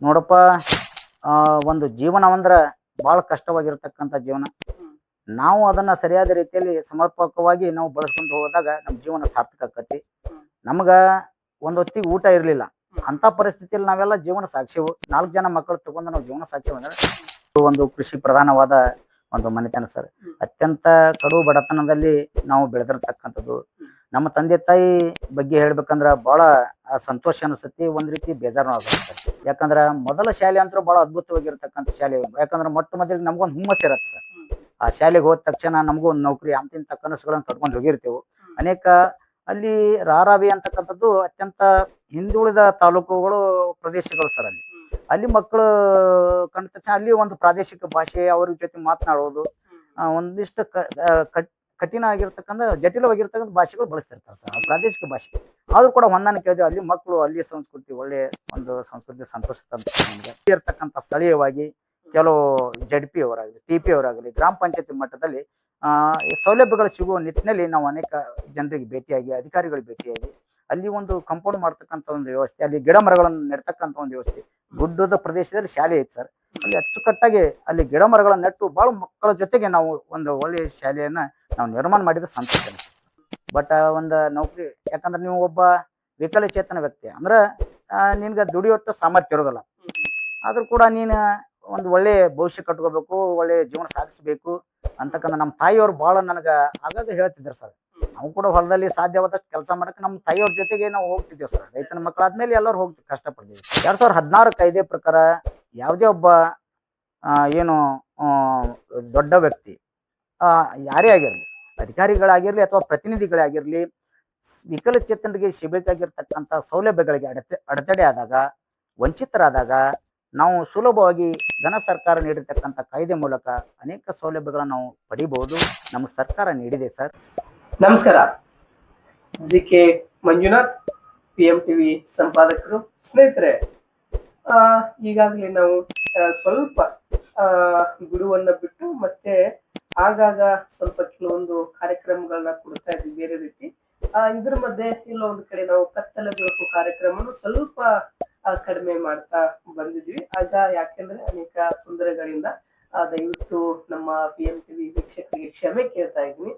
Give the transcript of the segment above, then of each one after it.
ನೋಡಪ್ಪ, ಒಂದು ಜೀವನ ಅಂದ್ರ ಬಹಳ ಕಷ್ಟವಾಗಿರ್ತಕ್ಕಂಥ ಜೀವನ. ಹ್ಮ್. ನಾವು ಅದನ್ನ ಸರಿಯಾದ ರೀತಿಯಲ್ಲಿ ಸಮರ್ಪಕವಾಗಿ ನಾವು ಬಳಸ್ಕೊಂಡು ಹೋದಾಗ ನಮ್ಮ ಜೀವನ ಸಾರ್ಥಕ ಆಕತಿ. ಹ್ಮ್. ನಮಗ ಒಂದ್ ಹೊತ್ತಿಗೆ ಊಟ ಇರ್ಲಿಲ್ಲ, ಹ್ಮ್. ಅಂತ ಪರಿಸ್ಥಿತಿಯಲ್ಲಿ ನಾವೆಲ್ಲ ಜೀವನ ಸಾಕ್ಷಿವು. 4 ಜನ ಮಕ್ಕಳು ತಗೊಂಡು ನಾವು ಜೀವನ ಸಾಕ್ಷಿವು ಅಂದ್ರೆ ಒಂದು ಕೃಷಿ ಪ್ರಧಾನವಾದ ಒಂದು ಮನೆತನ ಸರ್. ಹ್ಮ್. ಅತ್ಯಂತ ಕಡು ಬಡತನದಲ್ಲಿ ನಾವು ಬೆಳೆದಿರ್ತಕ್ಕಂಥದ್ದು. ಹ್ಮ್. ನಮ್ಮ ತಂದೆ ತಾಯಿ ಬಗ್ಗೆ ಹೇಳ್ಬೇಕಂದ್ರ ಬಹಳ ಸಂತೋಷ ಅನಿಸ್ತತಿ, ಒಂದ್ ರೀತಿ ಬೇಜಾರು ಆಗುತ್ತೆ. ಯಾಕಂದ್ರ ಮೊದಲ ಶಾಲೆ ಅಂತೂ ಬಹಳ ಅದ್ಭುತವಾಗಿರ್ತಕ್ಕಂಥ ಶಾಲೆ. ಯಾಕಂದ್ರೆ ಮೊಟ್ಟ ಮೊದಲಿಗೆ ನಮ್ಗೊಂದು ಹುಮ್ಮಸ್ ಇರತ್ತೆ ಸರ್. ಹ್ಮ್. ಆ ಶಾಲೆಗೆ ಹೋದ ತಕ್ಷಣ ನಮಗೂ ಒಂದು ನೌಕರಿ ಅಂತಿಂತ ಕನಸುಗಳನ್ನು ಕಟ್ಕೊಂಡು ಹೋಗಿರ್ತೇವೆ. ಹ್ಮ್. ಅನೇಕ ಅಲ್ಲಿ ರಾರಾವಿ ಅಂತಕ್ಕಂಥದ್ದು ಅತ್ಯಂತ ಹಿಂದುಳಿದ ತಾಲೂಕುಗಳು, ಪ್ರದೇಶಗಳು ಸರ್. ಅಲ್ಲಿ ಹ್ಮ್. ಅಲ್ಲಿ ಮಕ್ಕಳು ಕಂಡ ತಕ್ಷಣ ಅಲ್ಲಿ ಒಂದು ಪ್ರಾದೇಶಿಕ ಭಾಷೆ ಅವ್ರ ಜೊತೆ ಮಾತನಾಡೋದು, ಒಂದಿಷ್ಟು ಕಠಿಣ ಆಗಿರ್ತಕ್ಕಂಥ ಜಟಿಲವಾಗಿರ್ತಕ್ಕಂಥ ಭಾಷೆಗಳು ಬಳಸ್ತಿರ್ತಾರೆ ಸರ್, ಆ ಪ್ರಾದೇಶಿಕ ಭಾಷೆ. ಆದ್ರೂ ಕೂಡ ಹೊಂದಾಣಿಕೆ ಇದೆ. ಅಲ್ಲಿ ಮಕ್ಕಳು ಅಲ್ಲಿ ಸಂಸ್ಕೃತಿ ಒಳ್ಳೆ ಒಂದು ಸಂಸ್ಕೃತಿ ಸಂತೋಷ ತಂದು ನಮಗೆ ಇರ್ತಕ್ಕಂಥ ಸ್ಥಳೀಯವಾಗಿ ಕೆಲವು ಜಡ್ಪಿ ಅವರಾಗಲಿ, ಟಿ.ಪಿ ಅವರಾಗಲಿ, ಗ್ರಾಮ ಪಂಚಾಯತಿ ಮಟ್ಟದಲ್ಲಿ ಈ ಸೌಲಭ್ಯಗಳು ಸಿಗುವ ನಿಟ್ಟಿನಲ್ಲಿ ನಾವು ಅನೇಕ ಜನರಿಗೆ ಭೇಟಿಯಾಗಿ, ಅಧಿಕಾರಿಗಳಿಗೆ ಭೇಟಿಯಾಗಿ ಅಲ್ಲಿ ಒಂದು ಕಂಪೌಂಡ್ ಮಾಡ್ತಕ್ಕಂಥ ಒಂದು ವ್ಯವಸ್ಥೆ, ಅಲ್ಲಿ ಗಿಡ ಮರಗಳನ್ನು ನೆಡ್ತಕ್ಕಂಥ ಒಂದು ವ್ಯವಸ್ಥೆ. ಗುಡ್ಡದ ಪ್ರದೇಶದಲ್ಲಿ ಶಾಲೆ ಐತೆ ಸರ್. ಅಲ್ಲಿ ಅಚ್ಚುಕಟ್ಟಾಗಿ ಅಲ್ಲಿ ಗಿಡ ಮರಗಳನ್ನು ನೆಟ್ಟು ಬಹಳ ಮಕ್ಕಳ ಜೊತೆಗೆ ನಾವು ಒಂದು ಒಳ್ಳೆಯ ಶಾಲೆಯನ್ನ ನಾವು ನಿರ್ಮಾಣ ಮಾಡಿದ ಸಂತೋಷ. ಬಟ್ ಒಂದು ನೌಕರಿ, ಯಾಕಂದ್ರೆ ನೀವು ಒಬ್ಬ ವಿಕಲಚೇತನ ವ್ಯಕ್ತಿ ಅಂದ್ರೆ ನಿನ್ಗೆ ದುಡಿಯೋಟ್ಟು ಸಾಮರ್ಥ್ಯ ಇರೋದಿಲ್ಲ. ಆದ್ರೂ ಕೂಡ ನೀನು ಒಂದು ಒಳ್ಳೆ ಭವಿಷ್ಯ ಕಟ್ಕೋಬೇಕು, ಒಳ್ಳೆ ಜೀವನ ಸಾಗಿಸ್ಬೇಕು ಅಂತಕ್ಕಂಥ ನಮ್ಮ ತಾಯಿಯವರು ಬಹಳ ನನಗೆ ಆಗಾಗ ಹೇಳ್ತಿದ್ರು ಸರ್. ನಾವು ಕೂಡ ಹೊಲದಲ್ಲಿ ಸಾಧ್ಯವಾದಷ್ಟು ಕೆಲಸ ಮಾಡಕ್ಕೆ ನಮ್ಮ ತಾಯಿಯವ್ರ ಜೊತೆಗೆ ನಾವು ಹೋಗ್ತಿದ್ದೇವೆ ಸರ್. ರೈತನ ಮಕ್ಕಳಾದ್ಮೇಲೆ ಎಲ್ಲರೂ ಹೋಗ್ತೀವಿ, ಕಷ್ಟಪಡ್ತೀವಿ. 2016 ಕಾಯ್ದೆ ಪ್ರಕಾರ ಯಾವುದೇ ಒಬ್ಬ ಏನು ದೊಡ್ಡ ವ್ಯಕ್ತಿ, ಯಾರೇ ಆಗಿರಲಿ, ಅಧಿಕಾರಿಗಳಾಗಿರ್ಲಿ ಅಥವಾ ಪ್ರತಿನಿಧಿಗಳಾಗಿರ್ಲಿ, ವಿಕಲಚೇತನರಿಗೆ ಸಿಗಬೇಕಾಗಿರ್ತಕ್ಕಂಥ ಸೌಲಭ್ಯಗಳಿಗೆ ಅಡೆತಡೆ ಆದಾಗ, ವಂಚಿತರಾದಾಗ ನಾವು ಸುಲಭವಾಗಿ ಘನ ಸರ್ಕಾರ ನೀಡಿರ್ತಕ್ಕಂಥ ಕಾಯ್ದೆ ಮೂಲಕ ಅನೇಕ ಸೌಲಭ್ಯಗಳನ್ನು ನಾವು ಪಡಿಬಹುದು. ನಮಗೆ ಸರ್ಕಾರ ನೀಡಿದೆ ಸರ್. ನಮಸ್ಕಾರ. ಜಿ.ಕೆ. ಮಂಜುನಾಥ್, PMTV ಸಂಪಾದಕರು. ಸ್ನೇಹಿತರೆ, ಈಗಾಗಲೇ ನಾವು ಸ್ವಲ್ಪ ಬಿಡುವನ್ನ ಬಿಟ್ಟು ಮತ್ತೆ ಆಗಾಗ ಸ್ವಲ್ಪ ಕೆಲವೊಂದು ಕಾರ್ಯಕ್ರಮಗಳನ್ನ ಕೊಡ್ತಾ ಇದ್ವಿ ಬೇರೆ ರೀತಿ. ಇದ್ರ ಮಧ್ಯೆ ಎಲ್ಲೋ ಒಂದು ಕಡೆ ನಾವು ಕತ್ತಲ ಬೆಳಕು ಕಾರ್ಯಕ್ರಮನು ಸ್ವಲ್ಪ ಕಡಿಮೆ ಮಾಡ್ತಾ ಬಂದಿದ್ವಿ. ಆಗ ಯಾಕೆಂದ್ರೆ ಅನೇಕ ತೊಂದರೆಗಳಿಂದ ದಯವಿಟ್ಟು ನಮ್ಮ PMTV ವೀಕ್ಷಕರಿಗೆ ಕ್ಷಮೆ ಕೇಳ್ತಾ ಇದ್ವಿ.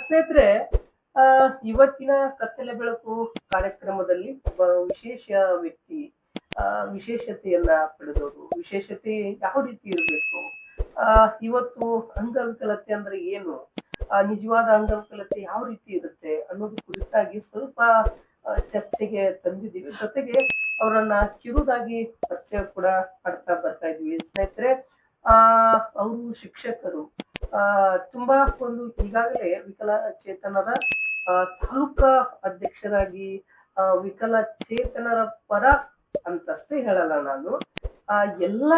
ಸ್ನೇಹಿತರೆ, ಇವತ್ತಿನ ಕತ್ತಲೆ ಬೆಳಕು ಕಾರ್ಯಕ್ರಮದಲ್ಲಿ ಒಬ್ಬ ವಿಶೇಷ ವ್ಯಕ್ತಿ, ವಿಶೇಷತೆಯನ್ನ ಪಡೆದವರು. ವಿಶೇಷತೆ ಯಾವ ರೀತಿ ಇರಬೇಕು, ಇವತ್ತು ಅಂಗವಿಕಲತೆ ಅಂದ್ರೆ ಏನು, ನಿಜವಾದ ಅಂಗವಿಕಲತೆ ಯಾವ ರೀತಿ ಇರುತ್ತೆ ಅನ್ನೋದು ಕುರಿತಾಗಿ ಸ್ವಲ್ಪ ಚರ್ಚೆಗೆ ತಂದಿದ್ದೀವಿ. ಜೊತೆಗೆ ಅವರನ್ನ ಕಿರುದಾಗಿ ಪರಿಚಯ ಕೂಡ ಮಾಡ್ತಾ ಬರ್ತಾ ಇದ್ವಿ. ಸ್ನೇಹಿತರೆ, ಅವರು ಶಿಕ್ಷಕರು, ತುಂಬಾ ಒಂದು ಈಗಾಗಲೇ ವಿಕಲಚೇತನರ ತಾಲೂಕಾ ಅಧ್ಯಕ್ಷರಾಗಿ, ವಿಕಲಚೇತನರ ಪರ ಅಂತಷ್ಟೇ ಹೇಳಲ್ಲ ನಾನು, ಎಲ್ಲ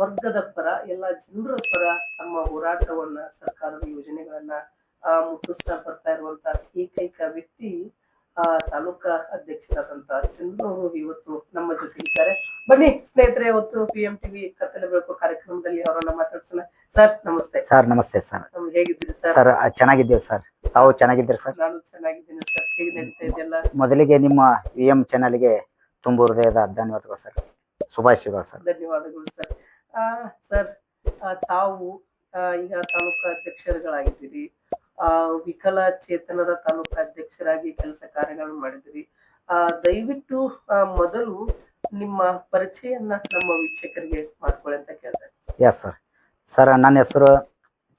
ವರ್ಗದ ಪರ, ಎಲ್ಲ ಜನರ ಪರ ತಮ್ಮ ಹೋರಾಟವನ್ನ, ಸರ್ಕಾರದ ಯೋಜನೆಗಳನ್ನ ಮುಟ್ಟಿಸ್ತಾ ಬರ್ತಾ ಇರುವಂತ ಏಕೈಕ ವ್ಯಕ್ತಿ ತಾಲೂಕಾ ಅಧ್ಯಕ್ಷರಾದಂತ ಚಂದ್ರು ಅವರು ಇವತ್ತು ನಮ್ಮ ಜೊತೆ ಇದ್ದಾರೆ. ಬನ್ನಿ ಸ್ನೇಹಿತರೆ, ಇವತ್ತು PMTV ಕತ್ತಲೆ ಬೆಳಕು ಕಾರ್ಯಕ್ರಮದಲ್ಲಿ ಅವರನ್ನ ಮಾತಾಡ್ಸೋಣ. ಸರ್ ನಮಸ್ತೆ. ಸರ್ ನಮಸ್ತೆ ಸರ್. ಹೇಗಿದ್ದೀರಿ ಸರ್? Sir ಚೆನ್ನಾಗಿದ್ದೇವೆ sir. ತಾವು ಚೆನ್ನಾಗಿದ್ದೀರಿ ಸರ್? ನಾನು ಚೆನ್ನಾಗಿದ್ದೀನಿ ಸರ್. ಹೇಗೆ ನಡೀತಾ ಇದೆಯಲ್ಲ? ಮೊದಲಿಗೆ ನಿಮ್ಮ VM ಚಾನಲ್ಗೆ ತುಂಬ ಹೃದಯದ ಧನ್ಯವಾದಗಳು ಸರ್, ಶುಭಾಶಯಗಳು ಸರ್. ಧನ್ಯವಾದಗಳು ಸರ್. ಸರ್, ತಾವು ಈಗ ತಾಲೂಕಾ ಅಧ್ಯಕ್ಷರುಗಳಾಗಿದ್ದೀರಿ, ವಿಕಲಚೇತನರ ತಾಲೂಕಾ ಅಧ್ಯಕ್ಷರಾಗಿ ಕೆಲಸ ಕಾರ್ಯಗಳನ್ನು ಮಾಡಿದಿರಿ. ದಯವಿಟ್ಟು ಮೊದಲು ನಿಮ್ಮ ಪರಿಚಯನ್ನ ನಮ್ಮ ವೀಕ್ಷಕರಿಗೆ ಮಾಡ್ಕೊಳ್ಳಿ ಅಂತ ಕೇಳ್ತಾರೆ. Yes sir. ಸರ್, ನನ್ನ ಹೆಸರು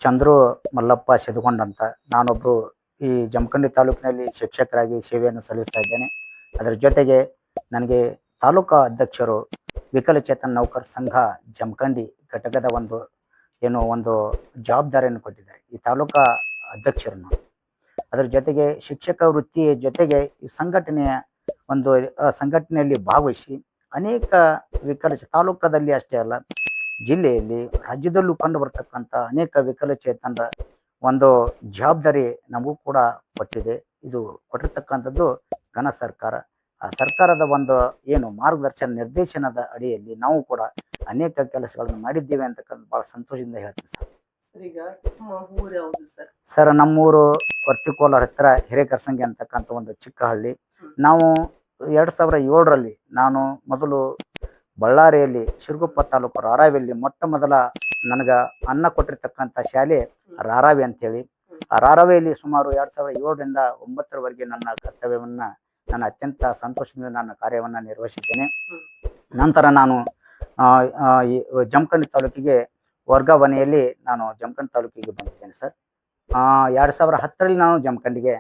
ಚಂದ್ರು ಮಲ್ಲಪ್ಪ ಸಿದ್ಕೊಂಡ್ ಅಂತ. ನಾನೊಬ್ರು ಈ ಜಮಖಂಡಿ ತಾಲೂಕಿನಲ್ಲಿ ಶಿಕ್ಷಕರಾಗಿ ಸೇವೆಯನ್ನು ಸಲ್ಲಿಸ್ತಾ ಇದ್ದೇನೆ. ಅದರ ಜೊತೆಗೆ ನನಗೆ ತಾಲೂಕಾ ಅಧ್ಯಕ್ಷರು ವಿಕಲಚೇತನ ನೌಕರ ಸಂಘ ಜಮಖಂಡಿ ಘಟಕದ ಒಂದು ಜವಾಬ್ದಾರಿಯನ್ನು ಕೊಟ್ಟಿದ್ದಾರೆ, ಈ ತಾಲೂಕಾ ಅಧ್ಯಕ್ಷರನ್ನು. ಅದರ ಜೊತೆಗೆ ಶಿಕ್ಷಕ ವೃತ್ತಿಯ ಜೊತೆಗೆ ಈ ಸಂಘಟನೆಯಲ್ಲಿ ಭಾಗವಹಿಸಿ ಅನೇಕ ತಾಲೂಕದಲ್ಲಿ ಅಷ್ಟೇ ಅಲ್ಲ, ಜಿಲ್ಲೆಯಲ್ಲಿ, ರಾಜ್ಯದಲ್ಲೂ ಕಂಡು ಬರ್ತಕ್ಕಂಥ ಅನೇಕ ವಿಕಲಚೇತನರ ಒಂದು ಜವಾಬ್ದಾರಿ ನಮಗೂ ಕೂಡ ಕೊಟ್ಟಿದೆ. ಇದು ಕೊಟ್ಟಿರ್ತಕ್ಕಂಥದ್ದು ಘನ ಸರ್ಕಾರ. ಆ ಸರ್ಕಾರದ ಮಾರ್ಗದರ್ಶನ ನಿರ್ದೇಶನದ ಅಡಿಯಲ್ಲಿ ನಾವು ಕೂಡ ಅನೇಕ ಕೆಲಸಗಳನ್ನು ಮಾಡಿದ್ದೇವೆ ಅಂತಕ್ಕಂಥ ಬಹಳ ಸಂತೋಷದಿಂದ ಹೇಳ್ತೀನಿ ಸರ್. ಈಗ ನಿಮ್ಮ ಊರು ಯಾವುದು ಸರ್? ಸರ್, ನಮ್ಮೂರು ಕೊರ್ತಿಕೋಲಾರ ಹತ್ತಿರ ಹಿರೇಕರಸಂಗಿ ಅಂತಕ್ಕಂಥ ಒಂದು ಚಿಕ್ಕ ಹಳ್ಳಿ. ನಾವು 2007ರಲ್ಲಿ ನಾನು ಮೊದಲು ಬಳ್ಳಾರಿಯಲ್ಲಿ ಶಿರಗುಪ್ಪ ತಾಲೂಕು ರಾರಾವಿಯಲ್ಲಿ ಮೊಟ್ಟ ಮೊದಲ ನನಗೆ ಅನ್ನ ಕೊಟ್ಟಿರ್ತಕ್ಕಂಥ ಶಾಲೆ ರಾರಾವಿ ಅಂತೇಳಿ. ಆ ರಾರಾವಿಯಲ್ಲಿ ಸುಮಾರು 2007ರಿಂದ 2009ರವರೆಗೆ ನನ್ನ ಕರ್ತವ್ಯವನ್ನು ನಾನು ಅತ್ಯಂತ ಸಂತೋಷದಿಂದ ನನ್ನ ಕಾರ್ಯವನ್ನು ನಿರ್ವಹಿಸಿದ್ದೇನೆ. ನಂತರ ನಾನು ಈ ಜಮಖಂಡಿ ತಾಲೂಕಿಗೆ ವರ್ಗಾವಣೆಯಲ್ಲಿ ನಾನು ಜಮಖಂಡಿ ತಾಲೂಕಿಗೆ ಬಂದಿದ್ದೇನೆ ಸರ್. 2010ರಲ್ಲಿ ನಾನು ಜಮಖಂಡಿಗೆ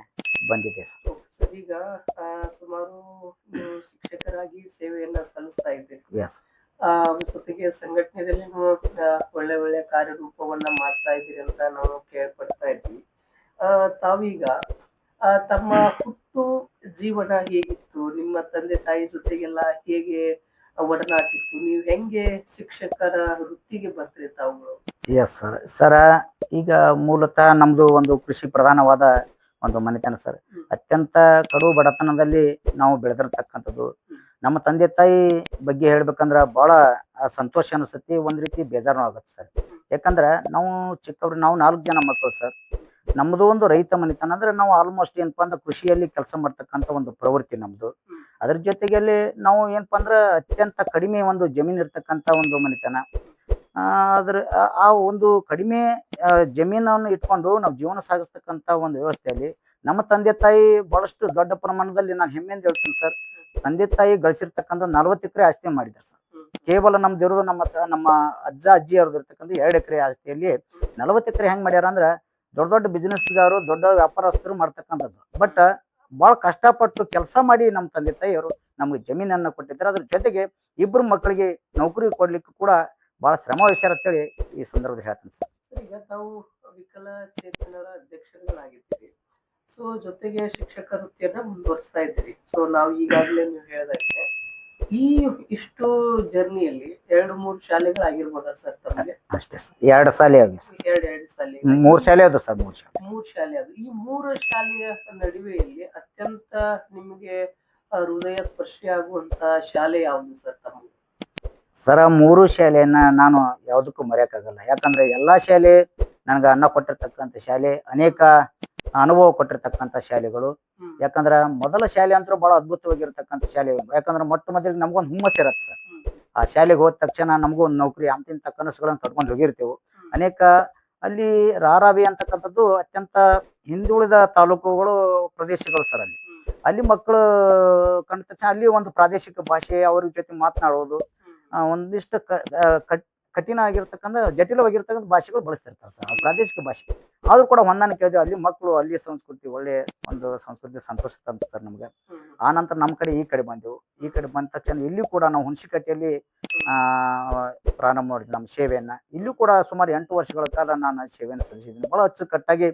ಬಂದಿದ್ದೆ ಸರ್. ಸರ್, ಈಗ ಸುಮಾರು ನೀವು ಶಿಕ್ಷಕರಾಗಿ ಸೇವೆಯನ್ನ ಸಲ್ಲಿಸ್ತಾ ಇದ್ದೀರಿ. ಎಸ್. ಜೊತೆಗೆ ಸಂಘಟನೆಯಲ್ಲಿ ಒಳ್ಳೆ ಒಳ್ಳೆ ಕಾರ್ಯರೂಪವನ್ನ ಮಾಡ್ತಾ ಇದ್ದೀರಿ ಅಂತ ನಾವು ಕೇಳ್ಪಡ್ತಾ ಇದ್ವಿ. ತಾವೀಗ ತಮ್ಮ ಹುಟ್ಟು ಜೀವನ ಹೇಗಿತ್ತು? ನಿಮ್ಮ ತಂದೆ ತಾಯಿ ಜೊತೆಗೆಲ್ಲ ಹೇಗೆ ಒಡನಾಟ ಇತ್ತು? ನೀವು ಹೆಂಗೆ ಶಿಕ್ಷಕರ ವೃತ್ತಿಗೆ ಬಂದ್ರಿ ತಾವುಗಳು? Yes sir. ಸರ, ಈಗ ಮೂಲತಃ ನಮ್ದು ಒಂದು ಕೃಷಿ ಪ್ರಧಾನವಾದ ಒಂದು ಮನೆತನ ಸರ್. ಅತ್ಯಂತ ಕಡು ಬಡತನದಲ್ಲಿ ನಾವು ಬೆಳೆದಿರ್ತಕ್ಕಂಥದ್ದು. ನಮ್ಮ ತಂದೆ ತಾಯಿ ಬಗ್ಗೆ ಹೇಳ್ಬೇಕಂದ್ರ ಬಹಳ ಸಂತೋಷ ಅನಿಸುತ್ತೆ, ಒಂದ್ ರೀತಿ ಬೇಜಾರು ಆಗುತ್ತೆ ಸರ್. ಯಾಕಂದ್ರೆ ನಾವು ಚಿಕ್ಕವ್ರು, ನಾವು 4 ಜನ ಮಕ್ಕಳು ಸರ್. ನಮ್ದು ಒಂದು ರೈತ ಮನೆತನ, ಅಂದ್ರೆ ನಾವು ಆಲ್ಮೋಸ್ಟ್ ಏನಪ್ಪಾ ಅಂದ್ರೆ ಕೃಷಿಯಲ್ಲಿ ಕೆಲಸ ಮಾಡ್ತಕ್ಕಂಥ ಒಂದು ಪ್ರವೃತ್ತಿ ನಮ್ದು. ಅದ್ರ ಜೊತೆಗೆ ನಾವು ಏನಪ್ಪಾ ಅಂದ್ರೆ ಅತ್ಯಂತ ಕಡಿಮೆ ಒಂದು ಜಮೀನು ಇರ್ತಕ್ಕಂಥ ಒಂದು ಮನೆತನ. ಅದ್ರ ಆ ಒಂದು ಕಡಿಮೆ ಜಮೀನನ್ನು ಇಟ್ಕೊಂಡು ನಾವು ಜೀವನ ಸಾಗಿಸ್ತಕ್ಕಂಥ ಒಂದು ವ್ಯವಸ್ಥೆಯಲ್ಲಿ ನಮ್ಮ ತಂದೆ ತಾಯಿ ಬಹಳಷ್ಟು ದೊಡ್ಡ ಪ್ರಮಾಣದಲ್ಲಿ, ನಾನು ಹೆಮ್ಮೆಯಿಂದ ಹೇಳ್ತೀನಿ ಸರ್, ತಂದೆ ತಾಯಿ ಗಳಿಸಿರ್ತಕ್ಕಂಥ 40 ಎಕರೆ ಆಸ್ತಿ ಮಾಡಿದ್ದಾರೆ ಸರ್. ಕೇವಲ ನಮ್ದಿರೋದು ನಮ್ಮ ಅಜ್ಜ ಅಜ್ಜಿ ಅವ್ರದ್ದು ಇರ್ತಕ್ಕಂಥ 2 ಎಕರೆ ಆಸ್ತಿಯಲ್ಲಿ 40 ಎಕರೆ ಹೆಂಗ್ ಮಾಡ್ಯಾರ ಅಂದ್ರೆ ದೊಡ್ಡ ದೊಡ್ಡ ಬಿಸ್ನೆಸ್ಗಾರು, ದೊಡ್ಡ ವ್ಯಾಪಾರಸ್ಥರು ಮಾಡ್ತಕ್ಕಂಥದ್ದು. ಬಟ್ ಬಹಳ ಕಷ್ಟಪಟ್ಟು ಕೆಲಸ ಮಾಡಿ ನಮ್ಮ ತಂದೆ ತಾಯಿಯವರು ನಮ್ಗೆ ಜಮೀನನ್ನ ಕೊಟ್ಟಿದ್ದಾರೆ. ಅದ್ರ ಜೊತೆಗೆ 2 ಮಕ್ಕಳಿಗೆ ನೌಕರಿ ಕೊಡ್ಲಿಕ್ಕೆ ಕೂಡ ಬಹಳ ಶ್ರಮ ವಹಿಸ್ಯಾರ ಅಂತೇಳಿ ಈ ಸಂದರ್ಭದಲ್ಲಿ ಹೇಳ್ತೀನಿ ಸರ್. ಈಗ ತಾವು ವಿಕಲಚೇತನರ ಅಧ್ಯಕ್ಷರುಗಳಾಗಿದ್ದೀರಿ. ಸೊ ಜೊತೆಗೆ ಶಿಕ್ಷಕ ವೃತ್ತಿಯನ್ನ ಮುಂದುವರಿಸ್ತಾ ಇದ್ದೀರಿ. ಸೊ ನಾವು ಈಗಾಗಲೇ ನೀವು ಹೇಳಿದಂಗೆ ಈ ಇಷ್ಟು ಜರ್ನಿಯಲ್ಲಿ 2-3 ಶಾಲೆಗಳಾಗಿರ್ಬೋದಾ ಸರ್ ತಮಗೆ? ಅಷ್ಟೇ ಸರ್. 2 ಶಾಲೆ ಆಗಿ ಸರ್. 2 ಶಾಲೆ, 3 ಶಾಲೆ ಅದು ಸರ್. 3 ಶಾಲೆ ಅದು. ಈ 3 ಶಾಲೆಯ ನಡುವೆಯಲ್ಲಿ ಅತ್ಯಂತ ನಿಮಗೆ ಹೃದಯ ಸ್ಪರ್ಶಿ ಆಗುವಂತ ಶಾಲೆ ಯಾವುದು ಸರ್ ತಮಗೆ? ಸರ, 3 ಶಾಲೆಯನ್ನ ನಾನು ಯಾವುದಕ್ಕೂ ಮರೆಯಕ್ಕಾಗಲ್ಲ. ಯಾಕಂದ್ರೆ ಎಲ್ಲಾ ಶಾಲೆ ನನಗೆ ಅನ್ನ ಕೊಟ್ಟಿರ್ತಕ್ಕಂಥ ಶಾಲೆ, ಅನೇಕ ಅನುಭವ ಕೊಟ್ಟಿರ್ತಕ್ಕಂಥ ಶಾಲೆಗಳು. ಯಾಕಂದ್ರ ಮೊದಲ ಶಾಲೆ ಅಂತೂ ಬಹಳ ಅದ್ಭುತವಾಗಿರ್ತಕ್ಕಂಥ ಶಾಲೆ. ಯಾಕಂದ್ರೆ ಮೊಟ್ಟ ಮೊದಲಿಗೆ ನಮ್ಗೊಂದು ಹುಮ್ಮಸ್ ಇರತ್ತೆ ಸರ್. ಆ ಶಾಲೆಗೆ ಹೋದ ತಕ್ಷಣ ನಮಗೂ ಒಂದು ನೌಕರಿ ಅಂತಿಂತ ಕನಸುಗಳನ್ನ ಕಟ್ಕೊಂಡು ಹೋಗಿರ್ತೇವೆ. ಅನೇಕ ಅಲ್ಲಿ ರಾರಾವಿ ಅಂತಕ್ಕಂಥದ್ದು ಅತ್ಯಂತ ಹಿಂದುಳಿದ ತಾಲೂಕುಗಳು, ಪ್ರದೇಶಗಳು ಸರ್. ಅಲ್ಲಿ ಮಕ್ಕಳು ಕಂಡ ತಕ್ಷಣ ಅಲ್ಲಿ ಒಂದು ಪ್ರಾದೇಶಿಕ ಭಾಷೆ, ಅವ್ರ ಜೊತೆ ಮಾತನಾಡೋದು, ಒಂದಿಷ್ಟು ಕಠಿಣ ಆಗಿರ್ತಕ್ಕಂಥ ಜಟಿಲವಾಗಿರ್ತಕ್ಕಂಥ ಭಾಷೆಗಳು ಬಳಸ್ತಿರ್ತಾರೆ ಸರ್, ಪ್ರಾದೇಶಿಕ ಭಾಷೆ. ಆದ್ರೂ ಕೂಡ ಹೊಂದಾಣಿಕೆ ಇದೆ. ಅಲ್ಲಿ ಮಕ್ಕಳು, ಅಲ್ಲಿ ಸಂಸ್ಕೃತಿ, ಒಳ್ಳೆ ಒಂದು ಸಂಸ್ಕೃತಿ ಸಂತೋಷ ತಂತ ಸರ್ ನಮ್ಗೆ. ಆ ನಂತರ ನಮ್ಮ ಕಡೆ ಈ ಕಡೆ ಬಂದೆವು. ಈ ಕಡೆ ಬಂದ ತಕ್ಷಣ ಇಲ್ಲಿ ಕೂಡ ನಾವು ಹುಣಸಿಕಟ್ಟೆಯಲ್ಲಿ ಪ್ರಾರಂಭ ಮಾಡಿದ್ವಿ ನಮ್ಮ ಸೇವೆಯನ್ನ. ಇಲ್ಲೂ ಕೂಡ ಸುಮಾರು 8 ವರ್ಷಗಳ ಕಾಲ ನಾನು ಸೇವೆಯನ್ನು ಸಲ್ಲಿಸಿದ್ದೀನಿ. ಬಹಳ ಅಚ್ಚುಕಟ್ಟಾಗಿ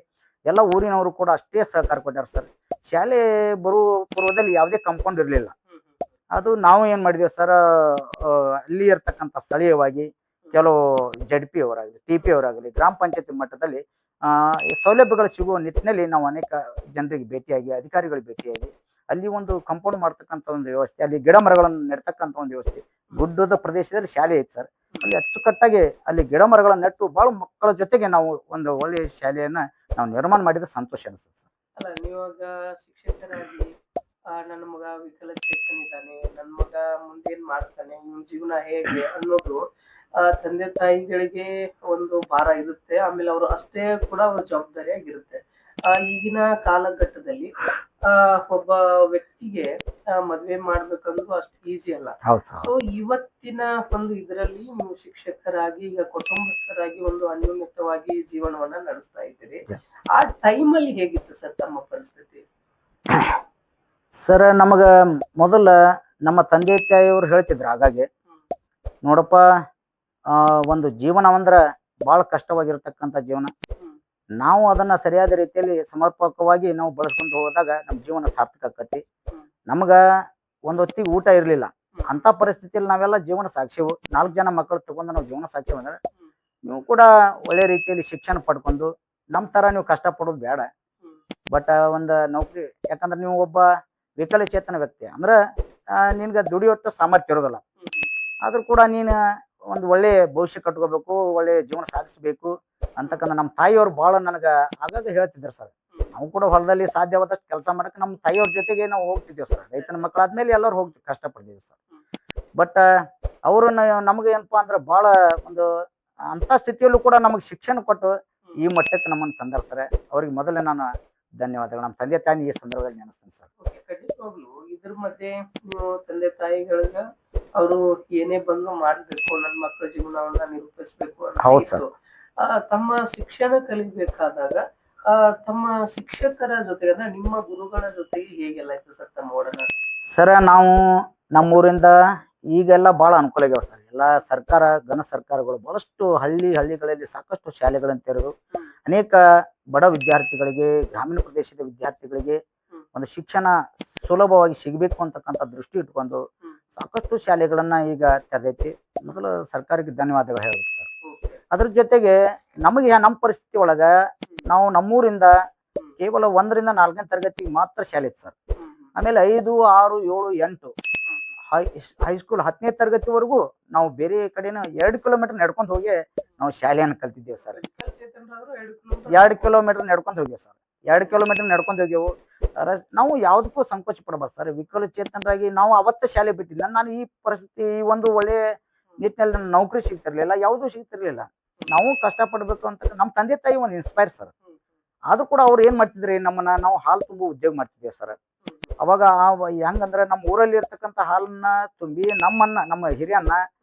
ಎಲ್ಲ ಊರಿನವರು ಕೂಡ ಅಷ್ಟೇ ಸಹಕಾರ ಕೊಟ್ಟಾರ ಸರ್. ಶಾಲೆ ಬರುವ ಪೂರ್ವದಲ್ಲಿ ಯಾವುದೇ ಕಾಂಪೌಂಡ್ ಇರಲಿಲ್ಲ. ಅದು ನಾವು ಏನ್ ಮಾಡಿದ್ವಿ ಸರ್, ಅಲ್ಲಿ ಇರ್ತಕ್ಕಂಥ ಸ್ಥಳೀಯವಾಗಿ ಕೆಲವು ಜಡ್ಪಿ ಅವರಾಗಲಿ, ಟಿಪಿ ಅವರಾಗಲಿ, ಗ್ರಾಮ ಪಂಚಾಯತಿ ಮಟ್ಟದಲ್ಲಿ ಸೌಲಭ್ಯಗಳು ಸಿಗುವ ನಿಟ್ಟಿನಲ್ಲಿ ನಾವು ಅನೇಕ ಜನರಿಗೆ ಭೇಟಿಯಾಗಿ, ಅಧಿಕಾರಿಗಳಿಗೆ ಭೇಟಿಯಾಗಿ ಅಲ್ಲಿ ಒಂದು ಕಾಂಪೌಂಡ್ ಮಾಡ್ತಕ್ಕಂಥ ಒಂದು ವ್ಯವಸ್ಥೆ, ಅಲ್ಲಿ ಗಿಡ ಮರಗಳನ್ನು ನೆಡ್ತಕ್ಕಂಥ ಒಂದು ವ್ಯವಸ್ಥೆ. ಗುಡ್ಡದ ಪ್ರದೇಶದಲ್ಲಿ ಶಾಲೆ ಐತೆ ಸರ್. ಅಲ್ಲಿ ಅಚ್ಚುಕಟ್ಟಾಗಿ ಅಲ್ಲಿ ಗಿಡ ಮರಗಳನ್ನು ನೆಟ್ಟು ಬಹಳ ಮಕ್ಕಳ ಜೊತೆಗೆ ನಾವು ಒಂದು ಒಳ್ಳೆಯ ಶಾಲೆಯನ್ನ ನಾವು ನಿರ್ಮಾಣ ಮಾಡಿದ ಸಂತೋಷ ಅನಿಸ್ತದೆ ಸರ್. ಅಲ್ಲ, ನೀವಾಗ ಶಿಕ್ಷಕರಾಗಿ ನನ್ನ ಮಗ ವಿಕಲಚೇತನ ಇದ್ದಾನೆ, ನನ್ನ ಮಗ ಮುಂದೇನ್ ಮಾಡ್ತಾನೆ, ಇವ್ನ ಜೀವನ ಹೇಗೆ ಅನ್ನೋದು ತಂದೆ ತಾಯಿಗಳಿಗೆ ಒಂದು ಭಾರ ಇರುತ್ತೆ. ಆಮೇಲೆ ಅವರು ಅಷ್ಟೇ ಕೂಡ ಅವ್ರ ಜವಾಬ್ದಾರಿಯಾಗಿರುತ್ತೆ. ಈಗಿನ ಕಾಲಘಟ್ಟದಲ್ಲಿ ಒಬ್ಬ ವ್ಯಕ್ತಿಗೆ ಮದ್ವೆ ಮಾಡ್ಬೇಕಂದ್ರೂ ಅಷ್ಟು ಈಸಿ ಅಲ್ಲ. ಸೊ ಇವತ್ತಿನ ಒಂದು ಇದರಲ್ಲಿ ನೀವು ಶಿಕ್ಷಕರಾಗಿ, ಈಗ ಕುಟುಂಬಸ್ಥರಾಗಿ ಒಂದು ಅನ್ಯೋನ್ಯತವಾಗಿ ಜೀವನವನ್ನ ನಡೆಸ್ತಾ ಇದ್ದೀರಿ. ಆ ಟೈಮಲ್ಲಿ ಹೇಗಿತ್ತು ಸರ್ ತಮ್ಮ ಪರಿಸ್ಥಿತಿ? ಸರ್, ನಮಗ ಮೊದಲ ನಮ್ಮ ತಂದೆ ತಾಯಿಯವರು ಹೇಳ್ತಿದ್ರು ಹಾಗಾಗಿ, ನೋಡಪ್ಪ, ಒಂದು ಜೀವನ ಅಂದ್ರೆ ಬಹಳ ಕಷ್ಟವಾಗಿರ್ತಕ್ಕಂಥ ಜೀವನ. ನಾವು ಅದನ್ನ ಸರಿಯಾದ ರೀತಿಯಲ್ಲಿ ಸಮರ್ಪಕವಾಗಿ ನಾವು ಬಳಸ್ಕೊಂಡು ಹೋದಾಗ ನಮ್ಮ ಜೀವನ ಸಾರ್ಥಕ ಆಕತಿ. ನಮಗ ಒಂದ್ ಹೊತ್ತಿಗೆ ಊಟ ಇರ್ಲಿಲ್ಲ. ಅಂತ ಪರಿಸ್ಥಿತಿಯಲ್ಲಿ ನಾವೆಲ್ಲ ಜೀವನ ಸಾಕ್ಷಿವು. 4 ಜನ ಮಕ್ಕಳು ತಗೊಂಡು ನಾವು ಜೀವನ ಸಾಕ್ಷಿ ಅಂದ್ರೆ, ನೀವು ಕೂಡ ಒಳ್ಳೆ ರೀತಿಯಲ್ಲಿ ಶಿಕ್ಷಣ ಪಡ್ಕೊಂಡು ನಮ್ಮ ತರ ನೀವು ಕಷ್ಟ ಪಡೋದು ಬೇಡ. ಬಟ್ ಒಂದು ನೌಕರಿ, ಯಾಕಂದ್ರೆ ನೀವು ಒಬ್ಬ ವಿಕಲಚೇತನ ವ್ಯಕ್ತಿ ಅಂದ್ರೆ ನಿನ್ಗೆ ದುಡಿಯೋಟ್ಟು ಸಾಮರ್ಥ್ಯ ಇರೋದಿಲ್ಲ. ಆದ್ರೂ ಕೂಡ ನೀನು ಒಂದು ಒಳ್ಳೆ ಭವಿಷ್ಯ ಕಟ್ಕೋಬೇಕು, ಒಳ್ಳೆ ಜೀವನ ಸಾಗಿಸ್ಬೇಕು ಅಂತಕ್ಕಂಥ ನಮ್ಮ ತಾಯಿಯವ್ರು ಬಹಳ ನನಗೆ ಆಗಾಗ ಹೇಳ್ತಿದ್ರು ಸರ್. ನಾವು ಕೂಡ ಹೊಲದಲ್ಲಿ ಸಾಧ್ಯವಾದಷ್ಟು ಕೆಲಸ ಮಾಡಕ್ಕೆ ನಮ್ಮ ತಾಯಿಯವ್ರ ಜೊತೆಗೆ ನಾವು ಹೋಗ್ತಿದ್ದೇವೆ ಸರ್. ರೈತನ ಮಕ್ಕಳಾದ್ಮೇಲೆ ಎಲ್ಲರೂ ಹೋಗ್ತೀವಿ, ಕಷ್ಟಪಡ್ತೀವಿ ಸರ್. ಬಟ್ ಅವರು ನಮಗೆ ಏನಪ್ಪಾ ಅಂದ್ರೆ ಬಹಳ ಒಂದು ಅಂತ ಸ್ಥಿತಿಯಲ್ಲೂ ಕೂಡ ನಮಗೆ ಶಿಕ್ಷಣ ಕೊಟ್ಟು ಈ ಮಟ್ಟಕ್ಕೆ ನಮ್ಮನ್ನು ತಂದಾರ ಸರ್. ಅವ್ರಿಗೆ ಮೊದಲೇ ನಾನು ಧನ್ಯವಾದಗಳು. ನಮ್ಮ ತಂದೆ ತಾಯಿ ಈ ಸಂದರ್ಭದಲ್ಲಿ ನೆನೆಸ್ತೀನಿ ಸರ್. ಓಕೆ, ಖಂಡಿತವಾಗ್ಲು ಇದ್ರ ಮಧ್ಯೆ ನೀವು ತಂದೆ ತಾಯಿಗಳಿಗ ಅವರು ಏನೇ ಬಂದ್ರು ಮಾಡ್ಬೇಕು, ನನ್ನ ಮಕ್ಕಳ ಜೀವನವನ್ನ ನಿರೂಪಿಸ್ಬೇಕು ಅಂತ ಹೌದು ಸರ್. ಇತ್ತು. ತಮ್ಮ ಶಿಕ್ಷಣ ಕಲಿಬೇಕಾದಾಗ ಆ ತಮ್ಮ ಶಿಕ್ಷಕರ ಜೊತೆಗೆ ಅಂದ್ರೆ ನಿಮ್ಮ ಗುರುಗಳ ಜೊತೆಗೆ ಹೇಗೆಲ್ಲ ಇತ್ತು ಸರ್ ತಮ್ಮ ಒಡನಾಟ? ಸರ್ ನಾವು ನಮ್ಮೂರಿಂದ ಈಗೆಲ್ಲ ಬಹಳ ಅನುಕೂಲ ಆಗ್ಯಾವ ಸರ್. ಎಲ್ಲ ಸರ್ಕಾರ ಘನ ಸರ್ಕಾರಗಳು ಬಹಳಷ್ಟು ಹಳ್ಳಿಗಳಲ್ಲಿ ಸಾಕಷ್ಟು ಶಾಲೆಗಳನ್ನು ತೆರೆದು ಅನೇಕ ಬಡ ವಿದ್ಯಾರ್ಥಿಗಳಿಗೆ, ಗ್ರಾಮೀಣ ಪ್ರದೇಶದ ವಿದ್ಯಾರ್ಥಿಗಳಿಗೆ ಒಂದು ಶಿಕ್ಷಣ ಸುಲಭವಾಗಿ ಸಿಗಬೇಕು ಅಂತಕ್ಕಂಥ ದೃಷ್ಟಿ ಇಟ್ಕೊಂಡು ಸಾಕಷ್ಟು ಶಾಲೆಗಳನ್ನ ಈಗ ತೆರೆದೈತಿ. ಮೊದಲು ಸರ್ಕಾರಕ್ಕೆ ಧನ್ಯವಾದಗಳು ಹೇಳ್ಬೇಕು ಸರ್. ಅದ್ರ ಜೊತೆಗೆ ನಮಗೆ ನಮ್ಮ ಪರಿಸ್ಥಿತಿ ಒಳಗ ನಾವು ನಮ್ಮೂರಿಂದ ಕೇವಲ 1ರಿಂದ 4ನೇ ತರಗತಿಗೆ ಮಾತ್ರ ಶಾಲೆ ಇತ್ತು ಸರ್. ಆಮೇಲೆ 5, 6, 7, 8 ಹೈಸ್ಕೂಲ್ 10ನೇ ತರಗತಿವರೆಗೂ ನಾವು ಬೇರೆ ಕಡೆನ 2 ಕಿಲೋಮೀಟರ್ ನಡ್ಕೊಂಡು ಹೋಗಿ ನಾವು ಶಾಲೆಯನ್ನು ಕಲ್ತಿದ್ದೇವೆ ಸರ್. 2 ಕಿಲೋಮೀಟರ್ ನಡ್ಕೊಂಡು ಹೋಗ್ಯಾವ ಸರ್. 2 ಕಿಲೋಮೀಟರ್ ನಡ್ಕೊಂಡು ಹೋಗ್ಯವು. ನಾವು ಯಾವುದಕ್ಕೂ ಸಂಕೋಚ ಪಡಬಾರ್ದು ಸರ್. ವಿಕಲಚೇತನರಾಗಿ ನಾವು ಅವತ್ತ ಶಾಲೆ ಬಿಟ್ಟಿದ್ದ ನಾನು ಈ ಪರಿಸ್ಥಿತಿ ಈ ಒಂದು ಒಳ್ಳೆ ನಿಟ್ಟಿನಲ್ಲಿ ನನ್ನ ನೌಕರಿ ಸಿಗ್ತಿರ್ಲಿಲ್ಲ, ಯಾವುದೂ ಸಿಗ್ತಿರ್ಲಿಲ್ಲ. ನಾವು ಕಷ್ಟಪಡ್ಬೇಕು ಅಂತ ನಮ್ಮ ತಂದೆ ತಾಯಿ ಒಂದು ಇನ್ಸ್ಪೈರ್ ಸರ್. ಅದು ಕೂಡ ಅವ್ರು ಏನ್ ಮಾಡ್ತಿದ್ರಿ, ನಮ್ಮನ್ನ ನಾವು ಹಾಲು ತುಂಬು ಉದ್ಯೋಗ ಮಾಡ್ತಿದ್ದೇವೆ ಸರ್. ಅವಾಗ ಹೆಂಗಂದ್ರೆ ನಮ್ಮ ಊರಲ್ಲಿ ಇರ್ತಕ್ಕಂಥ ಹಾಲನ್ನ ತುಂಬಿ ನಮ್ಮ ಹಿರಿಯನ್ನ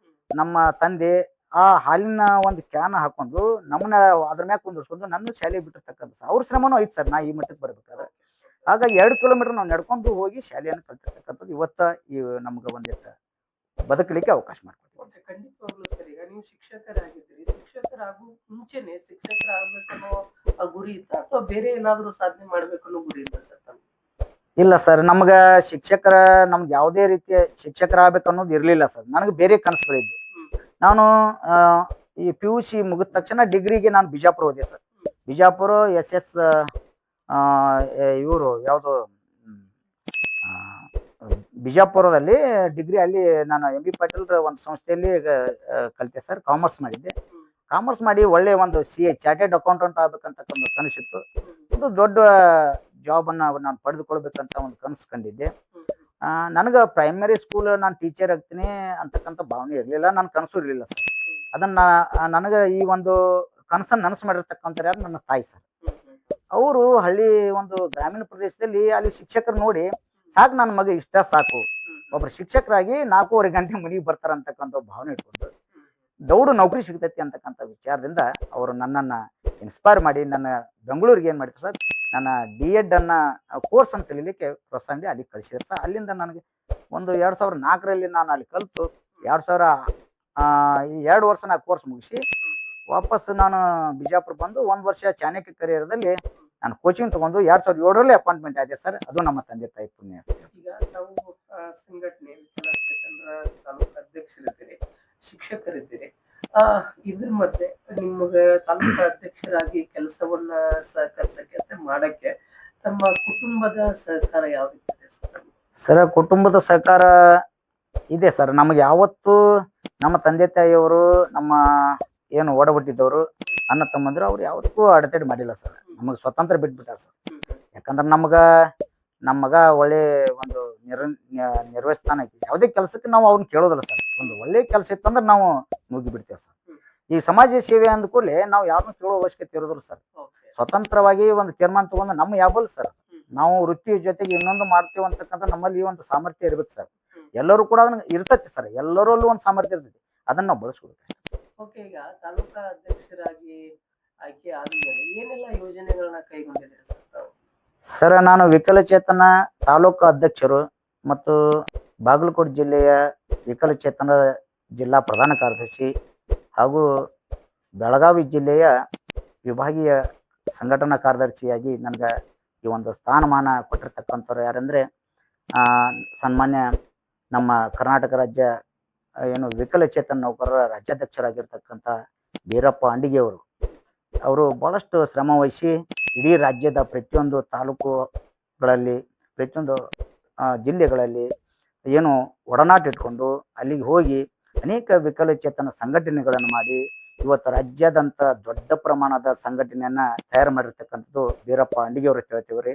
ನಮ್ಮ ತಂದೆ ಆ ಹಾಲಿನ ಒಂದು ಕ್ಯಾನ್ ಹಾಕೊಂಡು ನಮ್ಮನ್ನ ಅದ್ರ ಮ್ಯಾಗ ಕುಂದಿರ್ಸ್ಕೊಂಡು ನನ್ನ ಶಾಲೆ ಬಿಟ್ಟಿರ್ತಕ್ಕಂಥ ಅವ್ರ ಶ್ರಮನೂ ಐತ್ ಸರ್. ನಾ ಈ ಮಟ್ಟಕ್ಕೆ ಬರ್ಬೇಕಾದ್ರೆ ಹಾಗಾಗಿ 2 ಕಿಲೋಮೀಟರ್ ನಾವು ನಡ್ಕೊಂಡು ಹೋಗಿ ಶಾಲೆಯನ್ನು ಕಲ್ತಿರ್ತಕ್ಕಂಥದ್ದು ಇವತ್ತ ಈ ನಮ್ಗೆ ಒಂದಿಟ್ಟು ಬದುಕಲಿಕ್ಕೆ ಅವಕಾಶ ಮಾಡ್ಕೊಡ್ತೀವಿ. ಖಂಡಿತವಾಗ್ಲೂ ಸರ್. ಈಗ ನೀವು ಶಿಕ್ಷಕರಾಗಿದ್ದೀರಿ, ಶಿಕ್ಷಕರಾಗು ಮುಂಚೆನೆ ಶಿಕ್ಷಕರಾಗಬೇಕನ್ನೋ ಗುರಿ ಇತ್ತ ಅಥವಾ ಬೇರೆ ಏನಾದ್ರು ಸಾಧನೆ ಮಾಡ್ಬೇಕನ್ನೋ ಗುರಿ ಇತ್ತ ಸರ್ ತಮ್ಗೆ? ಇಲ್ಲ ಸರ್, ನಮ್ಗೆ ಯಾವುದೇ ರೀತಿಯ ಶಿಕ್ಷಕರಾಗಬೇಕು ಅನ್ನೋದು ಇರ್ಲಿಲ್ಲ ಸರ್. ನನಗೆ ಬೇರೆ ಕನಸುಗಳಿದ್ದು. ನಾನು ಈ PUC ಮುಗಿದ ತಕ್ಷಣ ಡಿಗ್ರಿಗೆ ನಾನು ಬಿಜಾಪುರ ಹೋದೆ ಸರ್. ಬಿಜಾಪುರ SS ಇವರು ಯಾವುದು ಬಿಜಾಪುರದಲ್ಲಿ ಡಿಗ್ರಿ ಅಲ್ಲಿ ನಾನು MB ಪಾಟೀಲ್ ಒಂದು ಸಂಸ್ಥೆಯಲ್ಲಿ ಕಲಿತೆ ಸರ್. ಕಾಮರ್ಸ್ ಮಾಡಿದ್ದೆ. ಕಾಮರ್ಸ್ ಮಾಡಿ ಒಳ್ಳೆ ಒಂದು CA ಚಾರ್ಟೆಡ್ ಅಕೌಂಟೆಂಟ್ ಆಗ್ಬೇಕಂತ ಒಂದು ಕನಸಿತ್ತು. ಒಂದು ದೊಡ್ಡ ಜಾಬ್ ಅನ್ನ ನಾನು ಪಡೆದುಕೊಳ್ಬೇಕಂತ ಒಂದು ಕನಸು ಕಂಡಿದ್ದೆ. ನನಗೆ ಪ್ರೈಮರಿ ಸ್ಕೂಲ್ ನಾನು ಟೀಚರ್ ಆಗ್ತೀನಿ ಅಂತಕ್ಕಂಥ ಭಾವನೆ ಇರಲಿಲ್ಲ, ನನ್ನ ಕನಸು ಇರಲಿಲ್ಲ ಸರ್. ಅದನ್ನ ನನಗೆ ಈ ಒಂದು ಕನಸನ್ನು ನನಸು ಮಾಡಿರ್ತಕ್ಕಂಥ ಯಾರು ನನ್ನ ತಾಯಿ ಸರ್. ಅವರು ಹಳ್ಳಿ ಒಂದು ಗ್ರಾಮೀಣ ಪ್ರದೇಶದಲ್ಲಿ ಅಲ್ಲಿ ಶಿಕ್ಷಕರು ನೋಡಿ ಸಾಕು, ನನ್ನ ಮಗ ಇಷ್ಟ ಸಾಕು, ಒಬ್ರು ಶಿಕ್ಷಕರಾಗಿ 4:15 ಗಂಟೆ ಮನೆಗೆ ಬರ್ತಾರ ಅಂತಕ್ಕಂಥ ಭಾವನೆ ಇಟ್ಕೊಂಡು ದೌಡು ನೌಕರಿ ಸಿಗ್ತೈತಿ ಅಂತಕ್ಕಂಥ ವಿಚಾರದಿಂದ ಅವರು ನನ್ನನ್ನ ಇನ್ಸ್ಪೈರ್ ಮಾಡಿ ನನ್ನ ಬೆಂಗಳೂರಿಗೆ ಏನ್ ಮಾಡಿದ್ರು ಸರ್, ನನ್ನ D.Ed ಅನ್ನ ಕೋರ್ಸ್ ಅನ್ನು ಕಲೀಲಿಕ್ಕೆ ಪ್ರೋತ್ಸಾಹ ಅಲ್ಲಿ ಕಳಿಸಿದ್ರು ಸರ್. ಅಲ್ಲಿಂದ ನನಗೆ ಒಂದು 2004ರಲ್ಲಿ ನಾನು ಅಲ್ಲಿ ಕಲಿತು 2 ವರ್ಷ ನಾ ಕೋರ್ಸ್ ಮುಗಿಸಿ ವಾಪಸ್ ನಾನು ಬಿಜಾಪುರ ಬಂದು 1 ವರ್ಷ ಚಾಣಕ್ಯ ಕರಿಯರದಲ್ಲಿ ನಾನು ಕೋಚಿಂಗ್ ತಗೊಂಡು 2007ರಲ್ಲಿ ಅಪಾಯಿಂಟ್ಮೆಂಟ್ ಆಗಿದೆ ಸರ್. ಅದು ನಮ್ಮ ತಂದೆ ತಾಯಿ ಪುಣ್ಯ. ಈಗ ತಾವು ಸಂಘಟನೆ ವಿಕಲಚೇತನರ ತಾಲೂಕು ಅಧ್ಯಕ್ಷರಿದ್ದೀರಿ, ಶಿಕ್ಷಕರಿದ್ದೀರಿ. ಇದ್ರ ಮಧ್ಯೆ ನಿಮ್ಗೆ ತಾಲೂಕು ಅಧ್ಯಕ್ಷರಾಗಿ ಕೆಲಸವನ್ನ ಸಹಕರಿಸಕ್ಕೆ ಅಂತ ಮಾಡಕ್ಕೆ ತಮ್ಮ ಕುಟುಂಬದ ಸಹಕಾರ ಯಾವ ರೀತಿ ಇದೆ ಸರ್? ಕುಟುಂಬದ ಸಹಕಾರ ಇದೆ ಸರ್. ನಮಗೆ ಯಾವತ್ತು ನಮ್ಮ ತಂದೆ ತಾಯಿಯವರು, ನಮ್ಮ ಏನು ಒಡಹುಟ್ಟಿದವರು, ಅಣ್ಣ ತಮ್ಮಂದ್ರು ಅವ್ರು ಯಾವತ್ತೂ ಅಡೆತಡೆ ಮಾಡಿಲ್ಲ ಸರ್. ನಮಗೆ ಸ್ವತಂತ್ರ ಬಿಟ್ಬಿಟ್ಟಾರ ಸರ್. ಯಾಕಂದ್ರೆ ನಮ್ಮ ಮಗ ಒಳ್ಳೆ ಒಂದು ನಿರ್ವಹಿಸ್ತಾನ ಐತಿ. ಯಾವುದೇ ಕೆಲಸಕ್ಕೆ ನಾವು ಅವ್ರನ್ನ ಕೇಳೋದಿಲ್ಲ ಸರ್. ಒಂದು ಒಳ್ಳೆ ಕೆಲಸ ಇತ್ತಂದ್ರೆ ನಾವು ಮುಗಿ ಬಿಡ್ತೇವೆ ಸರ್. ಈ ಸಮಾಜ ಸೇವೆ ಅಂದ ಕೂಡಲೇ ನಾವು ಯಾರನ್ನೂ ಕೇಳೋ ಅವಶ್ಯಕತೆ ಇರೋದಿಲ್ಲ ಸರ್. ಸ್ವತಂತ್ರವಾಗಿ ಒಂದು ತೀರ್ಮಾನ ತಗೊಂಡು ನಮ್ಮ ಯಾವಲ್ ಸರ್, ನಾವು ವೃತ್ತಿ ಜೊತೆಗೆ ಇನ್ನೊಂದು ಮಾಡ್ತೇವೆ ಅಂತಕ್ಕಂಥ ನಮ್ಮಲ್ಲಿ ಈ ಒಂದು ಸಾಮರ್ಥ್ಯ ಇರ್ಬೇಕು ಸರ್. ಎಲ್ಲರೂ ಕೂಡ ಅದನ್ನ ಇರ್ತೈತಿ ಸರ್. ಎಲ್ಲರಲ್ಲೂ ಒಂದು ಸಾಮರ್ಥ್ಯ ಇರ್ತೈತಿ, ಅದನ್ನ ನಾವು ಬಳಸ್ಕೊಬೇಕು. ಓಕೆ, ಈಗ ತಾಲೂಕಾ ಅಧ್ಯಕ್ಷರಾಗಿ ಆಯ್ಕೆ ಆದ್ಮೇಲೆ ಏನೆಲ್ಲ ಯೋಜನೆಗಳನ್ನ ಕೈಗೊಂಡಿದ್ದೀರಿ ಸರ್ ತಾವು? ಸರ್, ನಾನು ವಿಕಲಚೇತನ ತಾಲೂಕು ಅಧ್ಯಕ್ಷರು ಮತ್ತು ಬಾಗಲಕೋಟೆ ಜಿಲ್ಲೆಯ ವಿಕಲಚೇತನ ಜಿಲ್ಲಾ ಪ್ರಧಾನ ಕಾರ್ಯದರ್ಶಿ ಹಾಗೂ ಬೆಳಗಾವಿ ಜಿಲ್ಲೆಯ ವಿಭಾಗೀಯ ಸಂಘಟನಾ ಕಾರ್ಯದರ್ಶಿಯಾಗಿ ನನಗೆ ಈ ಒಂದು ಸ್ಥಾನಮಾನ ಕೊಟ್ಟಿರ್ತಕ್ಕಂಥವ್ರು ಯಾರಂದರೆ ಸನ್ಮಾನ್ಯ ನಮ್ಮ ಕರ್ನಾಟಕ ರಾಜ್ಯ ಏನು ವಿಕಲಚೇತನ ನೌಕರರ ರಾಜ್ಯಾಧ್ಯಕ್ಷರಾಗಿರ್ತಕ್ಕಂಥ ವೀರಪ್ಪ ಅಂಡಿಗೆಯವರು. ಅವರು ಭಾಳಷ್ಟು ಶ್ರಮ ವಹಿಸಿ ಇಡೀ ರಾಜ್ಯದ ಪ್ರತಿಯೊಂದು ತಾಲೂಕುಗಳಲ್ಲಿ, ಪ್ರತಿಯೊಂದು ಜಿಲ್ಲೆಗಳಲ್ಲಿ ಏನು ಒಡನಾಟ ಇಟ್ಕೊಂಡು ಅಲ್ಲಿಗೆ ಹೋಗಿ ಅನೇಕ ವಿಕಲಚೇತನ ಸಂಘಟನೆಗಳನ್ನು ಮಾಡಿ ಇವತ್ತು ರಾಜ್ಯಾದ್ಯಂತ ದೊಡ್ಡ ಪ್ರಮಾಣದ ಸಂಘಟನೆಯನ್ನ ತಯಾರು ಮಾಡಿರ್ತಕ್ಕಂಥದ್ದು ವೀರಪ್ಪ ಅಂಡಿಗೆಯವರು ಹೇಳ್ತೀವ್ರಿ.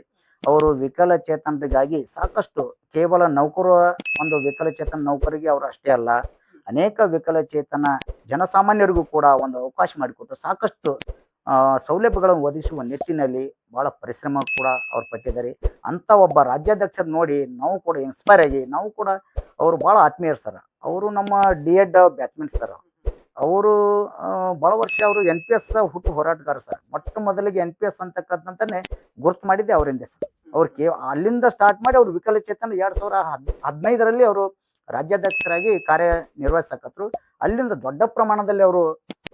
ಅವರು ವಿಕಲಚೇತನರಿಗಾಗಿ ಸಾಕಷ್ಟು ಕೇವಲ ನೌಕರ ಒಂದು ವಿಕಲಚೇತನ ನೌಕರಿಗೆ ಅವರು ಅಷ್ಟೇ ಅಲ್ಲ, ಅನೇಕ ವಿಕಲಚೇತನ ಜನಸಾಮಾನ್ಯರಿಗೂ ಕೂಡ ಒಂದು ಅವಕಾಶ ಮಾಡಿಕೊಟ್ಟು ಸಾಕಷ್ಟು ಸೌಲಭ್ಯಗಳನ್ನು ಒದಗಿಸುವ ನಿಟ್ಟಿನಲ್ಲಿ ಬಹಳ ಪರಿಶ್ರಮ ಕೂಡ ಅವ್ರು ಪಟ್ಟಿದ್ದಾರೆ. ಅಂತ ಒಬ್ಬ ರಾಜ್ಯಾಧ್ಯಕ್ಷರು ನೋಡಿ ನಾವು ಕೂಡ ಇನ್ಸ್ಪೈರ್ ಆಗಿ ನಾವು ಕೂಡ ಅವರು ಬಹಳ ಆತ್ಮೀಯರು ಸರ್. ಅವರು ನಮ್ಮ ಡಿ.ಎಡ್ ಬ್ಯಾಚ್ಮೆಂಟ್ ಸರ್. ಅವರು ಬಹಳ ವರ್ಷ ಅವರು NPS ಹುಟ್ಟು ಹೋರಾಟಗಾರ ಸರ್. ಮೊಟ್ಟ ಮೊದಲಿಗೆ NPS ಅಂತಕ್ಕಂಥದ್ದನ್ನೇ ಗುರ್ತು ಮಾಡಿದ್ದೆ ಅವರಿಂದ ಸರ್. ಅವ್ರು ಅಲ್ಲಿಂದ ಸ್ಟಾರ್ಟ್ ಮಾಡಿ ಅವರು ವಿಕಲಚೇತನ 2015ರಲ್ಲಿ ಅವರು ರಾಜ್ಯಾಧ್ಯಕ್ಷರಾಗಿ ಕಾರ್ಯನಿರ್ವಹಿಸಕತ್ರು. ಅಲ್ಲಿಂದ ದೊಡ್ಡ ಪ್ರಮಾಣದಲ್ಲಿ ಅವರು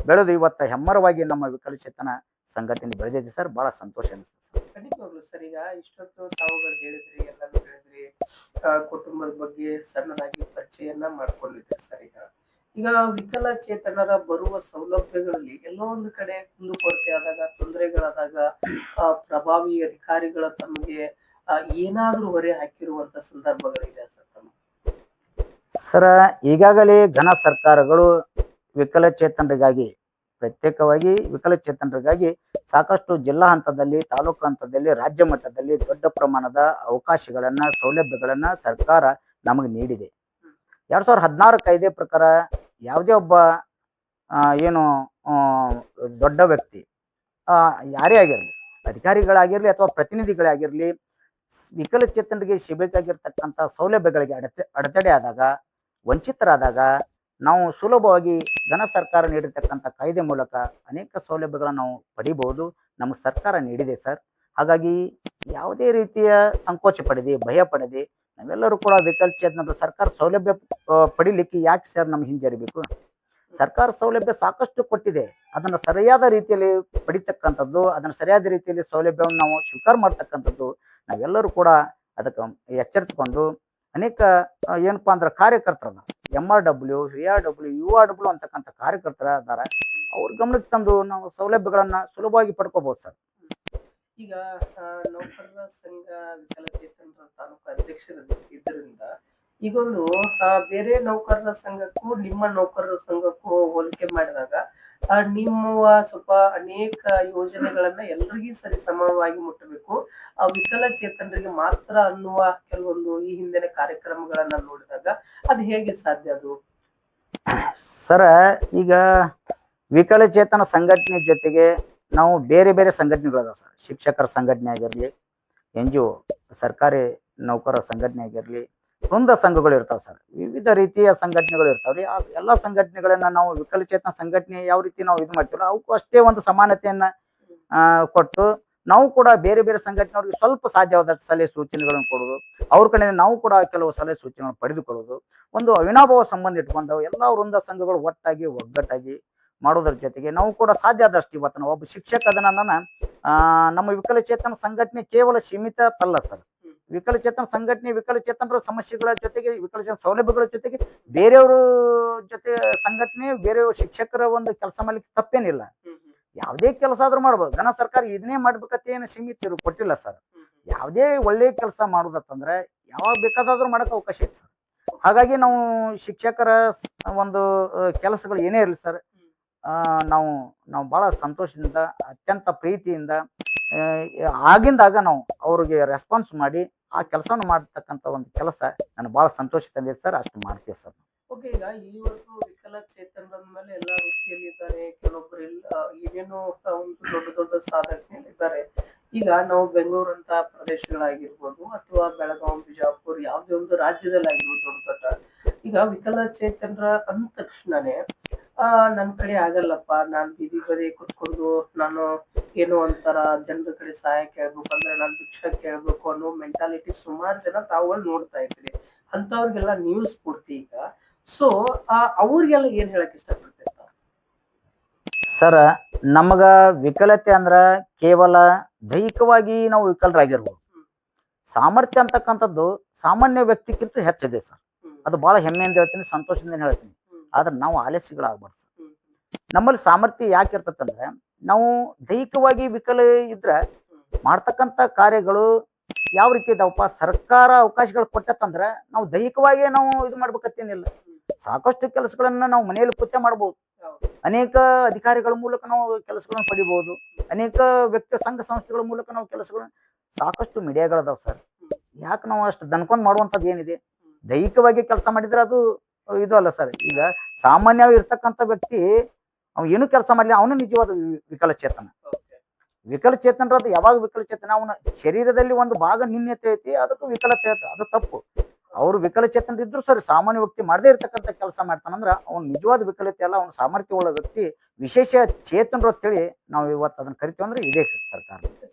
ಬೆಳೆದು ಇವತ್ತ ಹೆಮ್ಮರವಾಗಿ ನಮ್ಮ ವಿಕಲಚೇತನ ಸಂಘಟನೆ ಬೆಳೆದಿದೆ ಸರ್. ಬಹಳ ಸಂತೋಷ ಅನಿಸ್ತದೆ ಸರ್. ಖಂಡಿತವಾಗ್ಲು ಸರ್. ಈಗ ಇಷ್ಟೊತ್ತು ತಾವುಗಳು ಹೇಳಿದ್ರಿ, ಎಲ್ಲಾನು ಹೇಳಿದ್ರಿ, ಕುಟುಂಬದ ಬಗ್ಗೆ ಸಣ್ಣದಾಗಿ ಪರಿಚಯನ್ನ ಮಾಡ್ಕೊಂಡಿದ್ರಿ ಸರ್. ಈಗ ವಿಕಲಚೇತನರ ಬರುವ ಸೌಲಭ್ಯಗಳಲ್ಲಿ ಎಲ್ಲೋ ಒಂದು ಕಡೆ ಕುಂದುಕೊರತೆ ಆದಾಗ, ತೊಂದರೆಗಳಾದಾಗ ಪ್ರಭಾವಿ ಅಧಿಕಾರಿಗಳ ತಮಗೆ ಏನಾದ್ರೂ ಹೊರೆ ಹಾಕಿರುವಂತ ಸಂದರ್ಭಗಳಿದೆ ಸರ್ ತಮ್ಮ? ಸರ, ಈಗಾಗಲೇ ಘನ ಸರ್ಕಾರಗಳು ವಿಕಲಚೇತನರಿಗಾಗಿ ಪ್ರತ್ಯೇಕವಾಗಿ ವಿಕಲಚೇತನರಿಗಾಗಿ ಸಾಕಷ್ಟು ಜಿಲ್ಲಾ ಹಂತದಲ್ಲಿ, ತಾಲೂಕು ಹಂತದಲ್ಲಿ, ರಾಜ್ಯ ಮಟ್ಟದಲ್ಲಿ ದೊಡ್ಡ ಪ್ರಮಾಣದ ಅವಕಾಶಗಳನ್ನ, ಸೌಲಭ್ಯಗಳನ್ನ ಸರ್ಕಾರ ನಮಗೆ ನೀಡಿದೆ. 2016 ಕಾಯ್ದೆ ಪ್ರಕಾರ ಯಾವುದೇ ಒಬ್ಬ ಏನು ದೊಡ್ಡ ವ್ಯಕ್ತಿ ಯಾರೇ ಆಗಿರಲಿ, ಅಧಿಕಾರಿಗಳಾಗಿರ್ಲಿ ಅಥವಾ ಪ್ರತಿನಿಧಿಗಳೇ ಆಗಿರಲಿ, ವಿಕಲಚೇತನರಿಗೆ ಸಿಗಬೇಕಾಗಿರ್ತಕ್ಕಂಥ ಸೌಲಭ್ಯಗಳಿಗೆ ಅಡೆತಡೆ ಆದಾಗ, ವಂಚಿತರಾದಾಗ ನಾವು ಸುಲಭವಾಗಿ ಘನ ಸರ್ಕಾರ ನೀಡಿರ್ತಕ್ಕಂಥ ಕಾಯ್ದೆ ಮೂಲಕ ಅನೇಕ ಸೌಲಭ್ಯಗಳನ್ನು ನಾವು ಪಡಿಬಹುದು. ನಮಗೆ ಸರ್ಕಾರ ನೀಡಿದೆ ಸರ್. ಹಾಗಾಗಿ ಯಾವುದೇ ರೀತಿಯ ಸಂಕೋಚ ಪಡೆದೆ, ಭಯ ಪಡೆದೆ ನಾವೆಲ್ಲರೂ ಕೂಡ ವಿಕಲಚೇತನರು ಸರ್ಕಾರ ಸೌಲಭ್ಯ ಪಡಿಲಿಕ್ಕೆ ಯಾಕೆ ಸರ್ ನಮ್ಗೆ ಹಿಂಜರಿಬೇಕು? ಸರ್ಕಾರ ಸೌಲಭ್ಯ ಸಾಕಷ್ಟು ಕೊಟ್ಟಿದೆ. ಅದನ್ನು ಸರಿಯಾದ ರೀತಿಯಲ್ಲಿ ಪಡಿತಕ್ಕಂಥದ್ದು, ಅದನ್ನು ಸರಿಯಾದ ರೀತಿಯಲ್ಲಿ ಸೌಲಭ್ಯವನ್ನು ನಾವು ಸ್ವೀಕಾರ ಮಾಡ್ತಕ್ಕಂಥದ್ದು ನಾವೆಲ್ಲರೂ ಕೂಡ ಅದಕ್ಕೆ ಎಚ್ಚರಿಸಿಕೊಂಡು ಅನೇಕ ಏನಪ್ಪಾ ಅಂದ್ರೆ ಕಾರ್ಯಕರ್ತರನ್ನ MRW, VRW, URW ಅಂತಕ್ಕಂಥ ಕಾರ್ಯಕರ್ತರ ಅದಾರ. ಅವ್ರ ಗಮನಕ್ಕೆ ತಂದು ನಾವು ಸೌಲಭ್ಯಗಳನ್ನ ಸುಲಭವಾಗಿ ಪಡ್ಕೋಬಹುದು ಸರ್. ಈಗ ನೌಕರರ ಸಂಘ ವಿಕಲಚೇತನರ ತಾಲೂಕು ಅಧ್ಯಕ್ಷರ ಇದರಿಂದ ಈಗೊಂದು ಬೇರೆ ನೌಕರರ ಸಂಘಕ್ಕೂ ನಿಮ್ಮ ನೌಕರರ ಸಂಘಕ್ಕೂ ಹೋಲಿಕೆ ಮಾಡಿದಾಗ ನಿಮ್ಮ ಸ್ವಲ್ಪ ಅನೇಕ ಯೋಜನೆಗಳನ್ನ ಎಲ್ಲರಿಗೂ ಸರಿ ಸಮವಾಗಿ ಮುಟ್ಟಬೇಕು, ವಿಕಲಚೇತನರಿಗೆ ಮಾತ್ರ ಅನ್ನುವ ಕೆಲವೊಂದು ಈ ಹಿಂದಿನ ಕಾರ್ಯಕ್ರಮಗಳನ್ನ ನೋಡಿದಾಗ ಅದು ಹೇಗೆ ಸಾಧ್ಯ ಅದು? ಸರ, ಈಗ ವಿಕಲಚೇತನ ಸಂಘಟನೆ ಜೊತೆಗೆ ನಾವು ಬೇರೆ ಬೇರೆ ಸಂಘಟನೆಗಳು ಸರ್. ಶಿಕ್ಷಕರ ಸಂಘಟನೆ ಆಗಿರಲಿ, NGO ಸರ್ಕಾರಿ ನೌಕರರ ಸಂಘಟನೆ ಆಗಿರಲಿ, ವೃಂದ ಸಂಘಗಳು ಇರ್ತಾವೆ ಸರ್. ವಿವಿಧ ರೀತಿಯ ಸಂಘಟನೆಗಳು ಇರ್ತಾವ್ರಿ. ಆ ಎಲ್ಲ ಸಂಘಟನೆಗಳನ್ನ ನಾವು ವಿಕಲಚೇತನ ಸಂಘಟನೆ ಯಾವ ರೀತಿ ನಾವು ಇದು ಮಾಡ್ತೀವೋ ಅವಕ್ಕೂ ಅಷ್ಟೇ ಒಂದು ಸಮಾನತೆಯನ್ನ ಕೊಟ್ಟು ನಾವು ಕೂಡ ಬೇರೆ ಬೇರೆ ಸಂಘಟನೆಯವ್ರಿಗೆ ಸ್ವಲ್ಪ ಸಾಧ್ಯವಾದಷ್ಟು ಸಲಹೆ ಸೂಚನೆಗಳನ್ನು ಕೊಡೋದು, ಅವ್ರ ಕಡೆಯಿಂದ ನಾವು ಕೂಡ ಕೆಲವು ಸಲಹೆ ಸೂಚನೆಗಳನ್ನು ಪಡೆದುಕೊಳ್ಳೋದು, ಒಂದು ಅವಿನಾಭಾವ ಸಂಬಂಧ ಇಟ್ಕೊಂಡು ಎಲ್ಲ ವೃಂದ ಸಂಘಗಳು ಒಟ್ಟಾಗಿ ಒಗ್ಗಟ್ಟಾಗಿ ಮಾಡೋದ್ರ ಜೊತೆಗೆ ನಾವು ಕೂಡ ಸಾಧ್ಯ ಆದಷ್ಟು ಇವತ್ತು ನಾವು ಒಬ್ಬ ಶಿಕ್ಷಕ ಅದನ್ನ ನಮ್ಮ ವಿಕಲಚೇತನ ಸಂಘಟನೆ ಕೇವಲ ಸೀಮಿತ ಅಲ್ಲ ಸರ್. ವಿಕಲಚೇತನ ಸಂಘಟನೆ ವಿಕಲಚೇತನರ ಸಮಸ್ಯೆಗಳ ಜೊತೆಗೆ, ವಿಕಲಚೇತನ ಸೌಲಭ್ಯಗಳ ಜೊತೆಗೆ ಬೇರೆಯವ್ರ ಜೊತೆ ಸಂಘಟನೆ, ಬೇರೆಯವ್ರ ಶಿಕ್ಷಕರ ಒಂದು ಕೆಲಸ ಮಾಡ್ಲಿಕ್ಕೆ ತಪ್ಪೇನಿಲ್ಲ. ಯಾವುದೇ ಕೆಲಸ ಆದ್ರೂ ಮಾಡ್ಬೋದು. ಘನ ಸರ್ಕಾರ ಇದನ್ನೇ ಮಾಡ್ಬೇಕಂತ ಏನು ಸೀಮಿತ ಕೊಟ್ಟಿಲ್ಲ ಸರ್. ಯಾವುದೇ ಒಳ್ಳೆ ಕೆಲಸ ಮಾಡೋದತ್ತಂದ್ರೆ ಯಾವಾಗ ಬೇಕಾದ್ರೂ ಮಾಡಕ್ ಅವಕಾಶ ಐತೆ ಸರ್. ಹಾಗಾಗಿ ನಾವು ಶಿಕ್ಷಕರ ಒಂದು ಕೆಲಸಗಳು ಏನೇ ಇರಲಿ ಸರ್, ನಾವು ಬಹಳ ಸಂತೋಷದಿಂದ, ಅತ್ಯಂತ ಪ್ರೀತಿಯಿಂದ ಆಗಿಂದಾಗ ನಾವು ಅವ್ರಿಗೆ ರೆಸ್ಪಾನ್ಸ್ ಮಾಡಿ ಆ ಕೆಲಸವನ್ನು ಮಾಡತಕ್ಕಂಥ ಒಂದು ಕೆಲಸ ನನಗೆ ಬಹಳ ಸಂತೋಷ ತಂದಿದೆ ಸರ್. ಅಷ್ಟು ಮಾಡ್ತೀವಿ ಸರ್. ಓಕೆ. ಈಗ ಇವತ್ತು ವಿಕಲಚೇತನರ ಮೇಲೆ ಎಲ್ಲಾ ವೃತ್ತಿಯಲ್ಲಿ ಇದ್ದಾರೆ, ಕೆಲವೊಬ್ರು ಏನೇನೋ ಒಂದು ದೊಡ್ಡ ದೊಡ್ಡ ಸಾಧಕರಿದ್ದಾರೆ. ಈಗ ನಾವು ಬೆಂಗಳೂರಂತ ಪ್ರದೇಶಗಳಾಗಿರ್ಬೋದು ಅಥವಾ ಬೆಳಗಾವಿ, ಬಿಜಾಪುರ ಯಾವುದೇ ಒಂದು ರಾಜ್ಯದಲ್ಲಿ ಆಗಿರ್ಬೋದು ದೊಡ್ಡ ಈಗ ವಿಕಲಚೇತನರ ಅಂದ ತಕ್ಷಣನೇ ನನ್ ಕಡೆ ಆಗಲ್ಲಪ್ಪ, ನಾನ್ ಬೀದಿ ಬದಿ ಕುತ್ಕೊಂಡು ನಾನು ಏನೋ ಒಂಥರ ಜನರ ಕಡೆ ಸಹಾಯ ಕೇಳ್ಬೇಕು ಅಂದ್ರೆ ನಾನ್ ಭಿಕ್ಷಾ ಕೇಳ್ಬೇಕು ಅನ್ನೋ ಮೆಂಟಾಲಿಟಿ ಸುಮಾರು ಜನ ತಾವುಗಳು ನೋಡ್ತಾ ಇದ್ರಿ. ಅಂತವ್ರಿಗೆಲ್ಲ ನೀವು ಸ್ಫೂರ್ತಿ. ಈಗ ಸೊ ಅವ್ರಿಗೆಲ್ಲ ಏನ್ ಹೇಳಕ್ ಇಷ್ಟಪಡ್ತೀರ ಸರ್? ನಮಗ ವಿಕಲತೆ ಅಂದ್ರ ಕೇವಲ ದೈಹಿಕವಾಗಿ ನಾವು ವಿಕಲರಾಗಿರ್ಬೋದು. ಸಾಮರ್ಥ್ಯ ಅಂತಕ್ಕಂಥದ್ದು ಸಾಮಾನ್ಯ ವ್ಯಕ್ತಿಗಿಂತ ಹೆಚ್ಚಿದೆ ಸರ್. ಅದು ಬಹಳ ಹೆಮ್ಮೆಯಿಂದ ಹೇಳ್ತೀನಿ, ಸಂತೋಷದಿಂದ ಹೇಳ್ತೀನಿ. ಆದ್ರೆ ನಾವು ಆಲಸ್ಯಗಳಾಗ್ಬಾರ್ದು ಸರ್. ನಮ್ಮಲ್ಲಿ ಸಾಮರ್ಥ್ಯ ಯಾಕೆ ಇರ್ತದಂದ್ರೆ ನಾವು ದೈಹಿಕವಾಗಿ ವಿಕಲ ಇದ್ರೆ ಮಾಡ್ತಕ್ಕಂಥ ಕಾರ್ಯಗಳು ಯಾವ ರೀತಿ ಇದಾವಪ್ಪ, ಸರ್ಕಾರ ಅವಕಾಶಗಳು ಕೊಟ್ಟತ್ತಂದ್ರೆ ನಾವು ದೈಹಿಕವಾಗಿ ನಾವು ಇದು ಮಾಡ್ಬೇಕತ್ತೇನಿಲ್ಲ. ಸಾಕಷ್ಟು ಕೆಲಸಗಳನ್ನ ನಾವು ಮನೆಯಲ್ಲಿ ಕೂತೆ ಮಾಡ್ಬೋದು. ಅನೇಕ ಅಧಿಕಾರಿಗಳ ಮೂಲಕ ನಾವು ಕೆಲಸಗಳನ್ನು ಪಡಿಬಹುದು. ಅನೇಕ ವ್ಯಕ್ತಿ ಸಂಘ ಸಂಸ್ಥೆಗಳ ಮೂಲಕ ನಾವು ಕೆಲಸಗಳನ್ನ ಸಾಕಷ್ಟು ಮೀಡಿಯಾಗಳದಾವ್ ಸರ್. ಯಾಕೆ ನಾವು ಅಷ್ಟು ದನ್ಕೊಂಡ್ ಮಾಡುವಂಥದ್ದು ಏನಿದೆ? ದೈಹಿಕವಾಗಿ ಕೆಲಸ ಮಾಡಿದ್ರೆ ಅದು ಇದು ಅಲ್ಲ ಸರ್. ಈಗ ಸಾಮಾನ್ಯವಾಗಿ ಇರ್ತಕ್ಕಂಥ ವ್ಯಕ್ತಿ ಅವ್ ಏನು ಕೆಲಸ ಮಾಡಲಿ ಅವನು ನಿಜವಾದ ವಿಕಲಚೇತನ. ವಿಕಲಚೇತನರದು ಯಾವಾಗ ವಿಕಲಚೇತನ? ಅವನ ಶರೀರದಲ್ಲಿ ಒಂದು ಭಾಗ ನ್ಯೂನ್ಯತೆ ಐತಿ, ಅದಕ್ಕೂ ವಿಕಲತೆ ಐತಿ, ಅದು ತಪ್ಪು. ಅವ್ರು ವಿಕಲಚೇತನರಿದ್ರು ಸರಿ, ಸಾಮಾನ್ಯ ವ್ಯಕ್ತಿ ಮಾಡದೇ ಇರ್ತಕ್ಕಂಥ ಕೆಲಸ ಮಾಡ್ತಾನಂದ್ರ ಅವ್ನು ನಿಜವಾದ ವಿಕಲತೆ ಅಲ್ಲ, ಅವ್ನ ಸಾಮರ್ಥ್ಯ ಉಳ್ಳ ವ್ಯಕ್ತಿ, ವಿಶೇಷ ಚೇತನರು ಅಂತೇಳಿ ನಾವು ಇವತ್ತು ಅದನ್ನ ಕರಿತೀವಿ ಅಂದ್ರೆ ಇದೇ ಸರ್ಕಾರ.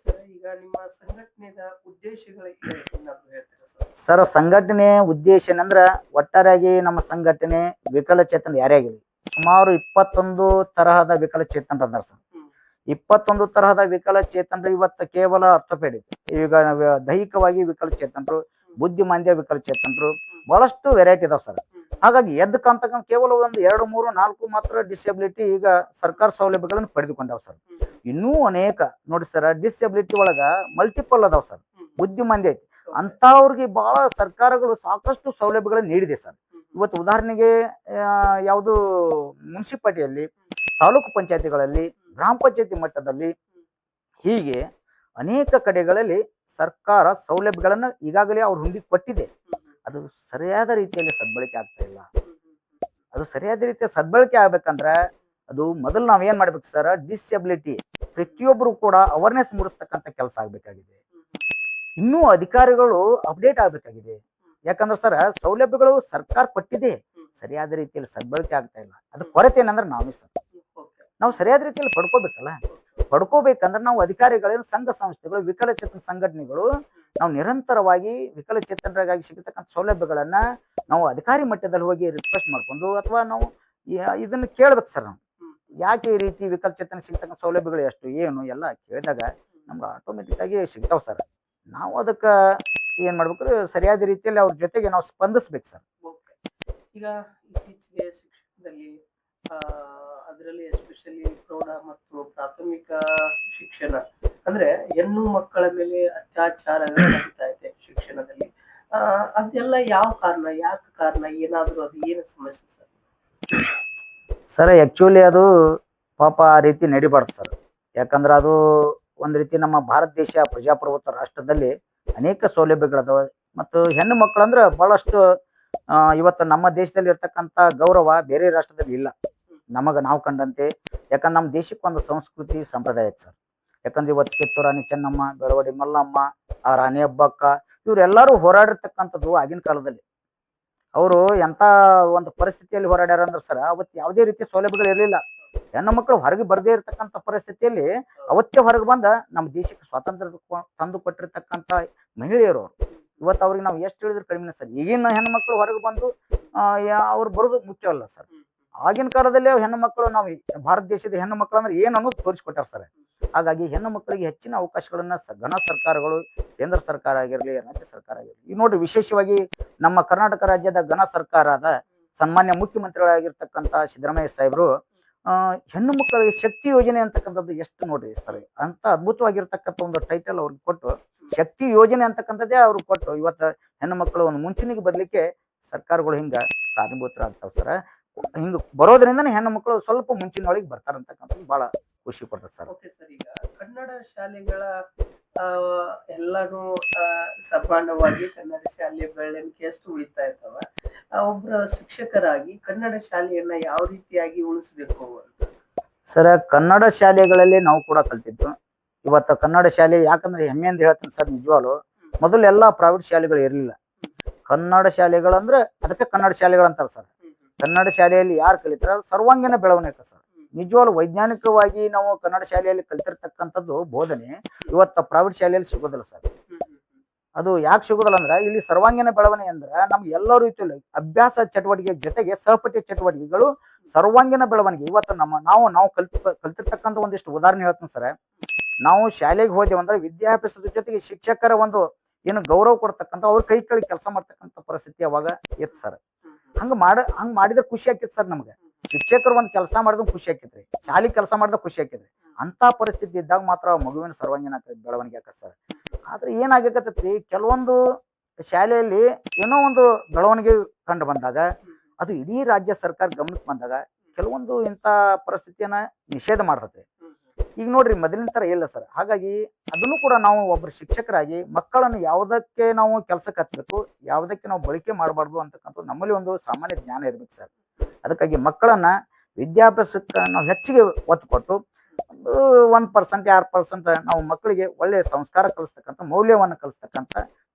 ಈಗ ನಿಮ್ಮ ಸಂಘಟನೆಯ ಉದ್ದೇಶಗಳು ಏನಾದ್ರು ಹೇಳ್ತೀರಾ ಸರ್? ಸರ್, ಸಂಘಟನೆ ಉದ್ದೇಶ ಏನಂದ್ರ ಒಟ್ಟಾರೆಯಾಗಿ ನಮ್ಮ ಸಂಘಟನೆ ವಿಕಲಚೇತನ ಯಾರೇ ಆಗಿರ್ಲಿ ಸುಮಾರು 21 ತರಹದ ವಿಕಲಚೇತನರು ಅದಾರ ಸರ್. 21 ತರಹದ ವಿಕಲಚೇತನರು ಇವತ್ತು ಕೇವಲ ಅರ್ಥೋಪೆಡಿಕ್, ಈಗ ದೈಹಿಕವಾಗಿ ವಿಕಲಚೇತನರು, ಬುದ್ಧಿಮಾಂದ್ಯ ವಿಕಲಚೇತನರು, ಬಹಳಷ್ಟು ವೆರೈಟಿ ಇದಾವ್ ಸರ್. ಹಾಗಾಗಿ ಎದ್ದಕ್ಕಂತಕ್ಕಂಥ ಕೇವಲ ಒಂದು 2, 3, 4 ಮಾತ್ರ ಡಿಸೆಬಿಲಿಟಿ ಈಗ ಸರ್ಕಾರ ಸೌಲಭ್ಯಗಳನ್ನು ಪಡೆದುಕೊಂಡಾವ್ ಸರ್. ಇನ್ನೂ ಅನೇಕ ನೋಡಿ ಸರ್, ಡಿಸೆಬಿಲಿಟಿ ಒಳಗ ಮಲ್ಟಿಪಲ್ ಅದಾವ್ ಸರ್. ಬುದ್ಧಿಮಾಂದ್ಯ ಐತಿ, ಅಂತವ್ರಿಗೆ ಬಹಳ ಸರ್ಕಾರಗಳು ಸಾಕಷ್ಟು ಸೌಲಭ್ಯಗಳನ್ನು ನೀಡಿದೆ ಸರ್. ಇವತ್ತು ಉದಾಹರಣೆಗೆ ಯಾವುದು ಮುನ್ಸಿಪಾಲಿಟಿಯಲ್ಲಿ, ತಾಲೂಕು ಪಂಚಾಯತಿಗಳಲ್ಲಿ, ಗ್ರಾಮ ಪಂಚಾಯತಿ ಮಟ್ಟದಲ್ಲಿ, ಹೀಗೆ ಅನೇಕ ಕಡೆಗಳಲ್ಲಿ ಸರ್ಕಾರ ಸೌಲಭ್ಯಗಳನ್ನ ಈಗಾಗಲೇ ಅವ್ರ ಹುಂಡಿ ಕೊಟ್ಟಿದೆ. ಅದು ಸರಿಯಾದ ರೀತಿಯಲ್ಲಿ ಸದ್ಬಳಕೆ ಆಗ್ತಾ ಇಲ್ಲ. ಅದು ಸರಿಯಾದ ರೀತಿಯ ಸದ್ಬಳಕೆ ಆಗ್ಬೇಕಂದ್ರ ಅದು ಮೊದಲು ನಾವ್ ಏನ್ ಮಾಡ್ಬೇಕು ಸರ್, ಡಿಸೆಬಿಲಿಟಿ ಪ್ರತಿಯೊಬ್ಬರು ಕೂಡ ಅವೇರ್ನೆಸ್ ಮೂಡಿಸ್ತಕ್ಕಂಥ ಕೆಲಸ ಆಗ್ಬೇಕಾಗಿದೆ. ಇನ್ನೂ ಅಧಿಕಾರಿಗಳು ಅಪ್ಡೇಟ್ ಆಗ್ಬೇಕಾಗಿದೆ. ಯಾಕಂದ್ರೆ ಸರ್, ಸೌಲಭ್ಯಗಳು ಸರ್ಕಾರ ಕೊಟ್ಟಿದೆ, ಸರಿಯಾದ ರೀತಿಯಲ್ಲಿ ಸದ್ಬಳಕೆ ಆಗ್ತಾ ಇಲ್ಲ. ಅದು ಕೊರತೆ ಏನಂದ್ರೆ ನಾವೇ ಸರ್. ನಾವು ಸರಿಯಾದ ರೀತಿಯಲ್ಲಿ ಪಡ್ಕೋಬೇಕಲ್ಲ. ಪಡ್ಕೋಬೇಕಂದ್ರೆ ನಾವು ಅಧಿಕಾರಿಗಳೇನು, ಸಂಘ ಸಂಸ್ಥೆಗಳು, ವಿಕಲಚೇತನ ಸಂಘಟನೆಗಳು ನಾವು ನಿರಂತರವಾಗಿ ವಿಕಲಚೇತನರಿಗಾಗಿ ಸಿಗತಕ್ಕಂಥ ಸೌಲಭ್ಯಗಳನ್ನ ನಾವು ಅಧಿಕಾರಿ ಮಟ್ಟದಲ್ಲಿ ಹೋಗಿ ರಿಕ್ವೆಸ್ಟ್ ಮಾಡ್ಕೊಂಡು ಅಥವಾ ನಾವು ಇದನ್ನ ಕೇಳ್ಬೇಕು ಸರ್. ನಾವು ಯಾಕೆ ಈ ರೀತಿ ವಿಕಲಚೇತನ ಸಿಗ್ತಕ್ಕಂಥ ಸೌಲಭ್ಯಗಳು ಎಷ್ಟು ಏನು ಎಲ್ಲ ಕೇಳಿದಾಗ ನಮ್ಗೆ ಆಟೋಮೆಟಿಕ್ ಆಗಿ ಸಿಗ್ತಾವ್ ಸರ್. ನಾವು ಅದಕ್ಕೆ ಏನ್ ಮಾಡ್ಬೇಕು, ಸರಿಯಾದ ರೀತಿಯಲ್ಲಿ ಅವ್ರ ಜೊತೆಗೆ ನಾವು ಸ್ಪಂದಿಸ್ಬೇಕು ಸರ್. ಈಗ ಇತ್ತೀಚೆಗೆ ಶಿಕ್ಷಣದಲ್ಲಿ ಅದರಲ್ಲಿ ಎಸ್ಪೆಷಲಿ ಪ್ರೌಢ ಮತ್ತು ಪ್ರಾಥಮಿಕ ಶಿಕ್ಷಣ ಅಂದ್ರೆ ಹೆಣ್ಣು ಮಕ್ಕಳ ಮೇಲೆ ಅತ್ಯಾಚಾರಗಳು ನಡೀತಾ ಇದೆ ಶಿಕ್ಷಣದಲ್ಲಿ. ಅದೆಲ್ಲ ಯಾವ ಕಾರಣ, ಯಾಕೆ ಕಾರಣ, ಏನಾದ್ರು ಅದು ಏನು ಸಮಸ್ಯೆ ಸರ್? ಸರ್, ಆಕ್ಚುಲಿ ಅದು ಪಾಪ ಆ ರೀತಿ ನಡಿಬಾರ್ದು ಸರ್. ಯಾಕಂದ್ರೆ ಅದು ಒಂದ್ ರೀತಿ ನಮ್ಮ ಭಾರತ ದೇಶ ಪ್ರಜಾಪ್ರಭುತ್ವ ರಾಷ್ಟ್ರದಲ್ಲಿ ಅನೇಕ ಸೌಲಭ್ಯಗಳದಾವ. ಮತ್ತು ಹೆಣ್ಣು ಮಕ್ಕಳಂದ್ರೆ ಬಹಳಷ್ಟು ಇವತ್ತು ನಮ್ಮ ದೇಶದಲ್ಲಿ ಇರ್ತಕ್ಕಂಥ ಗೌರವ ಬೇರೆ ರಾಷ್ಟ್ರದಲ್ಲಿ ಇಲ್ಲ ನಾವು ಕಂಡಂತೆ. ಯಾಕಂದ್ರೆ ನಮ್ಮ ದೇಶಕ್ಕೆ ಒಂದು ಸಂಸ್ಕೃತಿ ಸಂಪ್ರದಾಯ ಐತೆ ಸರ್. ಯಾಕಂದ್ರೆ ಇವತ್ತು ಕಿತ್ತೂರು ರಾಣಿ ಚೆನ್ನಮ್ಮ, ಬೆಳವಡಿ ಮಲ್ಲಮ್ಮ, ಆ ರಾಣಿ ಹಬ್ಬಕ್ಕ ಇವರೆಲ್ಲರೂ ಹೋರಾಡಿರ್ತಕ್ಕಂಥದ್ದು ಆಗಿನ ಕಾಲದಲ್ಲಿ. ಅವರು ಎಂತ ಒಂದು ಪರಿಸ್ಥಿತಿಯಲ್ಲಿ ಹೋರಾಡ್ಯಾರ ಅಂದ್ರೆ ಸರ್, ಅವತ್ತು ಯಾವುದೇ ರೀತಿಯ ಸೌಲಭ್ಯಗಳು ಇರಲಿಲ್ಲ. ಹೆಣ್ಣು ಮಕ್ಕಳು ಹೊರಗೆ ಬರದೇ ಇರತಕ್ಕಂಥ ಪರಿಸ್ಥಿತಿಯಲ್ಲಿ ಅವತ್ತೇ ಹೊರಗೆ ಬಂದ ನಮ್ಮ ದೇಶಕ್ಕೆ ಸ್ವಾತಂತ್ರ್ಯ ತಂದು ಕೊಟ್ಟಿರ್ತಕ್ಕಂಥ ಮಹಿಳೆಯರು ಅವರು. ಇವತ್ತು ಅವ್ರಿಗೆ ನಾವು ಎಷ್ಟು ಹೇಳಿದ್ರು ಕಡಿಮೆ ಸರ್. ಈಗಿನ ಹೆಣ್ಣು ಮಕ್ಕಳು ಹೊರಗೆ ಬಂದು ಅವ್ರು ಬರೋದು ಮುಖ್ಯವಲ್ಲ ಸರ್. ಆಗಿನ ಕಾಲದಲ್ಲಿ ಹೆಣ್ಣು ಮಕ್ಕಳು, ನಾವು ಭಾರತ ದೇಶದ ಹೆಣ್ಣು ಮಕ್ಕಳು ಅಂದ್ರೆ ಏನು ಅನ್ನೋದು ತೋರಿಸ್ಕೊಟ್ಟಾರ ಸರ್. ಹಾಗಾಗಿ ಹೆಣ್ಣು ಮಕ್ಕಳಿಗೆ ಹೆಚ್ಚಿನ ಅವಕಾಶಗಳನ್ನ ಘನ ಸರ್ಕಾರಗಳು, ಕೇಂದ್ರ ಸರ್ಕಾರ ಆಗಿರಲಿ, ರಾಜ್ಯ ಸರ್ಕಾರ ಆಗಿರಲಿ, ಈಗ ನೋಡಿ ವಿಶೇಷವಾಗಿ ನಮ್ಮ ಕರ್ನಾಟಕ ರಾಜ್ಯದ ಘನ ಸರ್ಕಾರದ ಸನ್ಮಾನ್ಯ ಮುಖ್ಯಮಂತ್ರಿಗಳಾಗಿರ್ತಕ್ಕಂಥ ಸಿದ್ದರಾಮಯ್ಯ ಸಾಹೇಬರು ಹೆಣ್ಣು ಮಕ್ಕಳಿಗೆ ಶಕ್ತಿ ಯೋಜನೆ ಅಂತಕ್ಕಂಥದ್ದು ಎಷ್ಟು ನೋಡ್ರಿ ಸರ್, ಅಂತ ಅದ್ಭುತವಾಗಿರ್ತಕ್ಕಂಥ ಒಂದು ಟೈಟಲ್ ಅವ್ರಿಗೆ ಕೊಟ್ಟು, ಶಕ್ತಿ ಯೋಜನೆ ಅಂತಕ್ಕಂಥದ್ದೇ ಅವ್ರಿಗೆ ಕೊಟ್ಟು ಇವತ್ತು ಹೆಣ್ಣು ಮಕ್ಕಳು ಒಂದು ಮುಂಚೂಣಿಗೆ ಬರ್ಲಿಕ್ಕೆ ಸರ್ಕಾರಗಳು ಹಿಂಗ ಕಾರಣೀಭೂತರಾಗ್ತಾವ ಸರ್. ಹಿಂಗ ಬರೋದ್ರಿಂದನೇ ಹೆಣ್ಣು ಮಕ್ಕಳು ಸ್ವಲ್ಪ ಮುಂಚಿನ ಒಳಗೆ ಬರ್ತಾರಂತಕ್ಕಂಥದ್ದು ಬಹಳ ಖುಷಿ ಪಡ್ತದೆ ಸರ್. ಓಕೆ ಸರ್, ಈಗ ಕನ್ನಡ ಶಾಲೆಗಳ ಎಲ್ಲಾನು ಸಮಾನವಾಗಿ ಕನ್ನಡ ಶಾಲೆ ಬೆಳವಣಿಗೆ ಎಷ್ಟು ಉಳಿತಾ ಇರ್ತಾವ, ಒಬ್ಬರ ಶಿಕ್ಷಕರಾಗಿ ಕನ್ನಡ ಶಾಲೆಯನ್ನ ಯಾವ ರೀತಿಯಾಗಿ ಉಳಿಸ್ಬೇಕು ಅಂತ? ಸರ್, ಕನ್ನಡ ಶಾಲೆಗಳಲ್ಲಿ ನಾವು ಕೂಡ ಕಲ್ತಿದ್ದು. ಇವತ್ತು ಕನ್ನಡ ಶಾಲೆ ಯಾಕಂದ್ರೆ ಹೆಮ್ಮೆಯಿಂದ ಹೇಳ್ತೀನಿ ಸರ್, ನಿಜವಾಗ್ಲು ಮೊದಲು ಎಲ್ಲಾ ಪ್ರೈವೇಟ್ ಶಾಲೆಗಳು ಇರಲಿಲ್ಲ. ಕನ್ನಡ ಶಾಲೆಗಳಂದ್ರೆ ಅದಕ್ಕೆ ಕನ್ನಡ ಶಾಲೆಗಳು ಅಂತಾರೆ ಸರ್. ಕನ್ನಡ ಶಾಲೆಯಲ್ಲಿ ಯಾರು ಕಲಿತಾರ ಸರ್ವಾಂಗೀಣ ಬೆಳವಣಿಗೆ ಸರ್. ನಿಜವಾಗ್ಲು ವೈಜ್ಞಾನಿಕವಾಗಿ ನಾವು ಕನ್ನಡ ಶಾಲೆಯಲ್ಲಿ ಕಲಿತಿರ್ತಕ್ಕಂಥದ್ದು ಬೋಧನೆ ಇವತ್ತು ಪ್ರೈವೇಟ್ ಶಾಲೆಯಲ್ಲಿ ಸಿಗೋದಿಲ್ಲ ಸರ್. ಅದು ಯಾಕೆ ಸಿಗೋದಿಲ್ಲ ಅಂದ್ರೆ ಇಲ್ಲಿ ಸರ್ವಾಂಗೀಣ ಬೆಳವಣಿಗೆ ಅಂದ್ರೆ ನಮ್ಗೆ ಎಲ್ಲಾ ರೀತಿಯಲ್ಲಿ ಅಭ್ಯಾಸ ಚಟುವಟಿಕೆ ಜೊತೆಗೆ ಸಹಪಠ್ಯ ಚಟುವಟಿಕೆಗಳು ಸರ್ವಾಂಗೀಣ ಬೆಳವಣಿಗೆ. ಇವತ್ತು ನಾವು ಕಲ್ತಿರ್ತಕ್ಕಂಥ ಒಂದಿಷ್ಟು ಉದಾಹರಣೆ ಹೇಳ್ತೀನಿ ಸರ್. ನಾವು ಶಾಲೆಗೆ ಹೋದೆವು ಅಂದ್ರೆ ವಿದ್ಯಾಭ್ಯಾಸದ ಜೊತೆಗೆ ಶಿಕ್ಷಕರ ಒಂದು ಏನು ಗೌರವ ಕೊಡ್ತಕ್ಕಂಥ ಅವ್ರ ಕೈ ಕೆಳಗೆ ಕೆಲಸ ಮಾಡ್ತಕ್ಕಂಥ ಪರಿಸ್ಥಿತಿ ಅವಾಗ ಇತ್ತು ಸರ್. ಹಂಗ ಮಾಡಿದ್ರೆ ಖುಷಿ ಆಕಿತ್ತು ಸರ್. ನಮ್ಗೆ ಶಿಕ್ಷಕರು ಒಂದ್ ಕೆಲಸ ಮಾಡಿದ್ರೆ ಖುಷಿ ಆಕಿತ್ರಿ, ಶಾಲೆ ಕೆಲಸ ಮಾಡಿದ್ರೆ ಖುಷಿ ಆಕಿದ್ರಿ. ಅಂತ ಪರಿಸ್ಥಿತಿ ಇದ್ದಾಗ ಮಾತ್ರ ಮಗುವಿನ ಸರ್ವಾಂಗೀಣ ಬೆಳವಣಿಗೆ ಆಕತ್ ಸರ್. ಆದ್ರೆ ಏನಾಗಕತ್ತೈತಿ, ಕೆಲವೊಂದು ಶಾಲೆಯಲ್ಲಿ ಏನೋ ಒಂದು ಬೆಳವಣಿಗೆ ಕಂಡು ಬಂದಾಗ ಅದು ಇಡೀ ರಾಜ್ಯ ಸರ್ಕಾರ ಗಮನಕ್ಕೆ ಬಂದಾಗ ಕೆಲವೊಂದು ಇಂಥ ಪರಿಸ್ಥಿತಿಯನ್ನ ನಿಷೇಧ ಮಾಡ್ತೈತಿ. ಈಗ ನೋಡ್ರಿ ಮೊದಲಿನ ತರ ಇಲ್ಲ ಸರ್. ಹಾಗಾಗಿ ಅದನ್ನು ಕೂಡ ನಾವು ಒಬ್ಬರು ಶಿಕ್ಷಕರಾಗಿ ಮಕ್ಕಳನ್ನು ಯಾವುದಕ್ಕೆ ನಾವು ಕೆಲಸಕ್ಕೆ ಹಚ್ಚಬೇಕು, ಯಾವುದಕ್ಕೆ ನಾವು ಬಳಕೆ ಮಾಡಬಾರ್ದು ಅಂತಕ್ಕಂಥ ನಮ್ಮಲ್ಲಿ ಒಂದು ಸಾಮಾನ್ಯ ಜ್ಞಾನ ಇರ್ಬೇಕು ಸರ್. ಅದಕ್ಕಾಗಿ ಮಕ್ಕಳನ್ನ ವಿದ್ಯಾಭ್ಯಾಸಕ್ಕೆ ನಾವು ಹೆಚ್ಚಿಗೆ ಒತ್ತು ಕೊಟ್ಟು 1% 2% ನಾವು ಮಕ್ಕಳಿಗೆ ಒಳ್ಳೆಯ ಸಂಸ್ಕಾರ ಕಲಿಸ್ತಕ್ಕಂಥ ಮೌಲ್ಯವನ್ನು ಕಲಿಸ್ತಕ್ಕಂಥ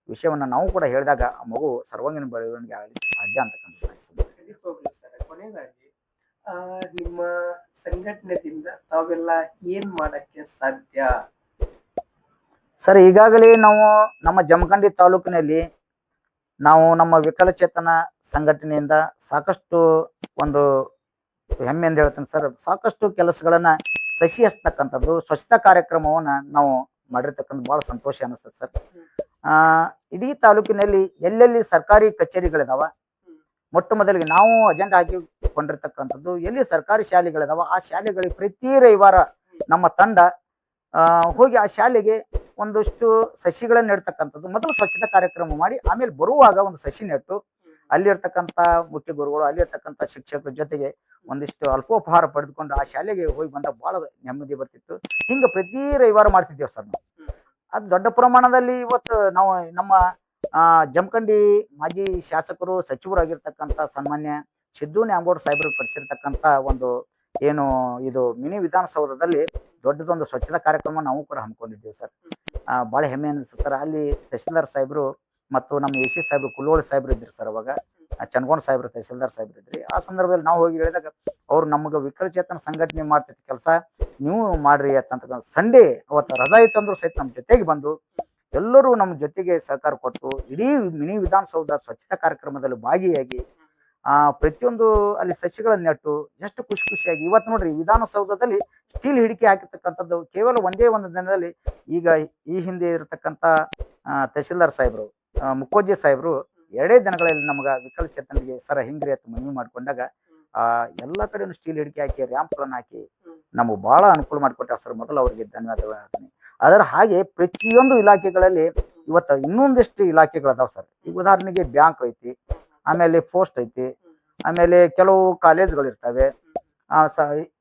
ವಿಷಯವನ್ನ ನಾವು ಕೂಡ ಹೇಳಿದಾಗ ಆ ಮಗು ಸರ್ವಾಂಗೀಣ ಬೆಳವಣಿಗೆ ಆಗಲಿಕ್ಕೆ ಸಾಧ್ಯ ಅಂತಕ್ಕಂಥ ಖಂಡಿತವಾಗ್ಲೂ ಸರ್. ಕೊನೆಯದಾಗಿ ಆ ನಿಮ್ಮ ಸಂಘಟನೆದಿಂದ ತಾವೆಲ್ಲ ಏನ್ ಮಾಡಕ್ಕೆ ಸಾಧ್ಯ? ಸರ್, ಈಗಾಗಲೇ ನಾವು ನಮ್ಮ ಜಮಖಂಡಿ ತಾಲೂಕಿನಲ್ಲಿ ನಾವು ನಮ್ಮ ವಿಕಲಚೇತನ ಸಂಘಟನೆಯಿಂದ ಸಾಕಷ್ಟು ಒಂದು ಹೆಮ್ಮೆಯಿಂದ ಹೇಳ್ತೇನೆ ಸರ್, ಸಾಕಷ್ಟು ಕೆಲಸಗಳನ್ನ ಸಸಿ ಹಚ್ತಕ್ಕಂಥದ್ದು ಸ್ವಚ್ಛತಾ ಕಾರ್ಯಕ್ರಮವನ್ನ ನಾವು ಮಾಡಿರ್ತಕ್ಕಂಥ ಬಹಳ ಸಂತೋಷ ಅನಿಸ್ತದೆ ಸರ್. ಆ ಇಡೀ ತಾಲೂಕಿನಲ್ಲಿ ಎಲ್ಲೆಲ್ಲಿ ಸರ್ಕಾರಿ ಕಚೇರಿಗಳಿದಾವ, ಮೊಟ್ಟ ಮೊದಲಿಗೆ ನಾವು ಅಜೆಂಡಾ ಹಾಕಿಕೊಂಡಿರ್ತಕ್ಕಂಥದ್ದು ಎಲ್ಲಿ ಸರ್ಕಾರಿ ಶಾಲೆಗಳಿದಾವ ಆ ಶಾಲೆಗಳಿಗೆ ಪ್ರತಿ ರವಿವಾರ ನಮ್ಮ ತಂಡ ಹೋಗಿ ಆ ಶಾಲೆಗೆ ಒಂದಷ್ಟು ಸಸಿಗಳನ್ನ ನೆಡ್ತಕ್ಕಂಥದ್ದು. ಮೊದಲು ಸ್ವಚ್ಛತಾ ಕಾರ್ಯಕ್ರಮ ಮಾಡಿ ಆಮೇಲೆ ಬರುವಾಗ ಒಂದು ಸಸಿ ನೆಟ್ಟು ಅಲ್ಲಿರ್ತಕ್ಕಂಥ ಮುಖ್ಯ ಗುರುಗಳು, ಅಲ್ಲಿರ್ತಕ್ಕಂಥ ಶಿಕ್ಷಕರ ಜೊತೆಗೆ ಒಂದಿಷ್ಟು ಅಲ್ಪೋಪಹಾರ ಪಡೆದುಕೊಂಡು ಆ ಶಾಲೆಗೆ ಹೋಗಿ ಬಂದಾಗ ಬಹಳ ನೆಮ್ಮದಿ ಬರ್ತಿತ್ತು. ಹಿಂಗ ಪ್ರತಿ ರವಿವಾರ ಮಾಡ್ತಿದ್ದೇವೆ ಸರ್ ನಾವು. ಅದು ದೊಡ್ಡ ಪ್ರಮಾಣದಲ್ಲಿ ಇವತ್ತು ನಾವು ನಮ್ಮ ಜಮಖಂಡಿ ಮಾಜಿ ಶಾಸಕರು ಸಚಿವರಾಗಿರ್ತಕ್ಕಂಥ ಸನ್ಮಾನ್ಯ ಸಿದ್ದು ನ್ಯಾಮಗೌಡ ಸಾಹೇಬರು ಪಡಿಸಿರ್ತಕ್ಕಂಥ ಒಂದು ಏನು ಇದು ಮಿನಿ ವಿಧಾನಸೌಧದಲ್ಲಿ ದೊಡ್ಡದೊಂದು ಸ್ವಚ್ಛತಾ ಕಾರ್ಯಕ್ರಮ ನಾವು ಕೂಡ ಹಮ್ಮಿಕೊಂಡಿದ್ದೇವೆ ಸರ್. ಬಹಳ ಹೆಮ್ಮೆ ಅನಿಸ್ತದೆ ಸರ್. ಅಲ್ಲಿ ತಹಸೀಲ್ದಾರ್ ಸಾಹೇಬರು ಮತ್ತು ನಮ್ಮ ಎ ಸಿ ಸಾಹೇಬರು ಕುಲ್ಲೋಳಿ ಸಾಹೇಬರು ಇದ್ರಿ ಸರ್. ಅವಾಗ ಚನ್ಗೋಣ ಸಾಹೇಬರು ತಹಸೀಲ್ದಾರ್ ಸಾಹೇಬರು ಇದ್ರಿ. ಆ ಸಂದರ್ಭದಲ್ಲಿ ನಾವು ಹೋಗಿ ಹೇಳಿದಾಗ ಅವ್ರು ನಮ್ಗೆ ವಿಕಲಚೇತನ ಸಂಘಟನೆ ಮಾಡ್ತಿದ್ದ ಕೆಲಸ ನೀವು ಮಾಡ್ರಿ ಅಂತ ಸಂಡೇ ಅವತ್ತು ರಜಾ ಇತ್ತಂದ್ರು ಸಹಿತ ನಮ್ಮ ಜೊತೆಗೆ ಬಂದು ಎಲ್ಲರೂ ನಮ್ಮ ಜೊತೆಗೆ ಸಹಕಾರ ಕೊಟ್ಟು ಇಡೀ ಮಿನಿ ವಿಧಾನಸೌಧ ಸ್ವಚ್ಛತಾ ಕಾರ್ಯಕ್ರಮದಲ್ಲಿ ಭಾಗಿಯಾಗಿ ಪ್ರತಿಯೊಂದು ಅಲ್ಲಿ ಸಸಿಗಳನ್ನ ನೆಟ್ಟು ಎಷ್ಟು ಖುಷಿ ಖುಷಿಯಾಗಿ ಇವತ್ತು ನೋಡ್ರಿ ವಿಧಾನಸೌಧದಲ್ಲಿ ಸ್ಟೀಲ್ ಹಿಡಿಕೆ ಹಾಕಿರ್ತಕ್ಕಂಥದ್ದು ಕೇವಲ ಒಂದೇ ಒಂದು ದಿನದಲ್ಲಿ. ಈಗ ಈ ಹಿಂದೆ ಇರತಕ್ಕಂಥ ತಹಸೀಲ್ದಾರ್ ಸಾಹೇಬರು ಮುಖೋಜಿ ಸಾಹೇಬರು 2 ದಿನಗಳಲ್ಲಿ ನಮ್ಗ ವಿಕಲಚೇತನಿಗೆ ಸರ ಹಿಂಗ್ರಿ ಅಂತ ಮನವಿ ಮಾಡ್ಕೊಂಡಾಗ ಎಲ್ಲಾ ಕಡೆನೂ ಸ್ಟೀಲ್ ಹಿಡಿಕೆ ಹಾಕಿ ರ್ಯಾಂಪ್ಗಳನ್ನು ಹಾಕಿ ನಮಗೆ ಬಹಳ ಅನುಕೂಲ ಮಾಡಿಕೊಟ್ಟಾರ ಸರ್. ಮೊದಲು ಅವರಿಗೆ ಧನ್ಯವಾದಗಳು ಹೇಳ್ತೀನಿ. ಅದರ ಹಾಗೆ ಪ್ರತಿಯೊಂದು ಇಲಾಖೆಗಳಲ್ಲಿ ಇವತ್ತು ಇನ್ನೊಂದಿಷ್ಟು ಇಲಾಖೆಗಳದಾವ್ ಸರ್. ಈಗ ಉದಾಹರಣೆಗೆ ಬ್ಯಾಂಕ್ ಐತಿ, ಆಮೇಲೆ ಪೋಸ್ಟ್ ಐತಿ, ಆಮೇಲೆ ಕೆಲವು ಕಾಲೇಜ್ಗಳು ಇರ್ತವೆ.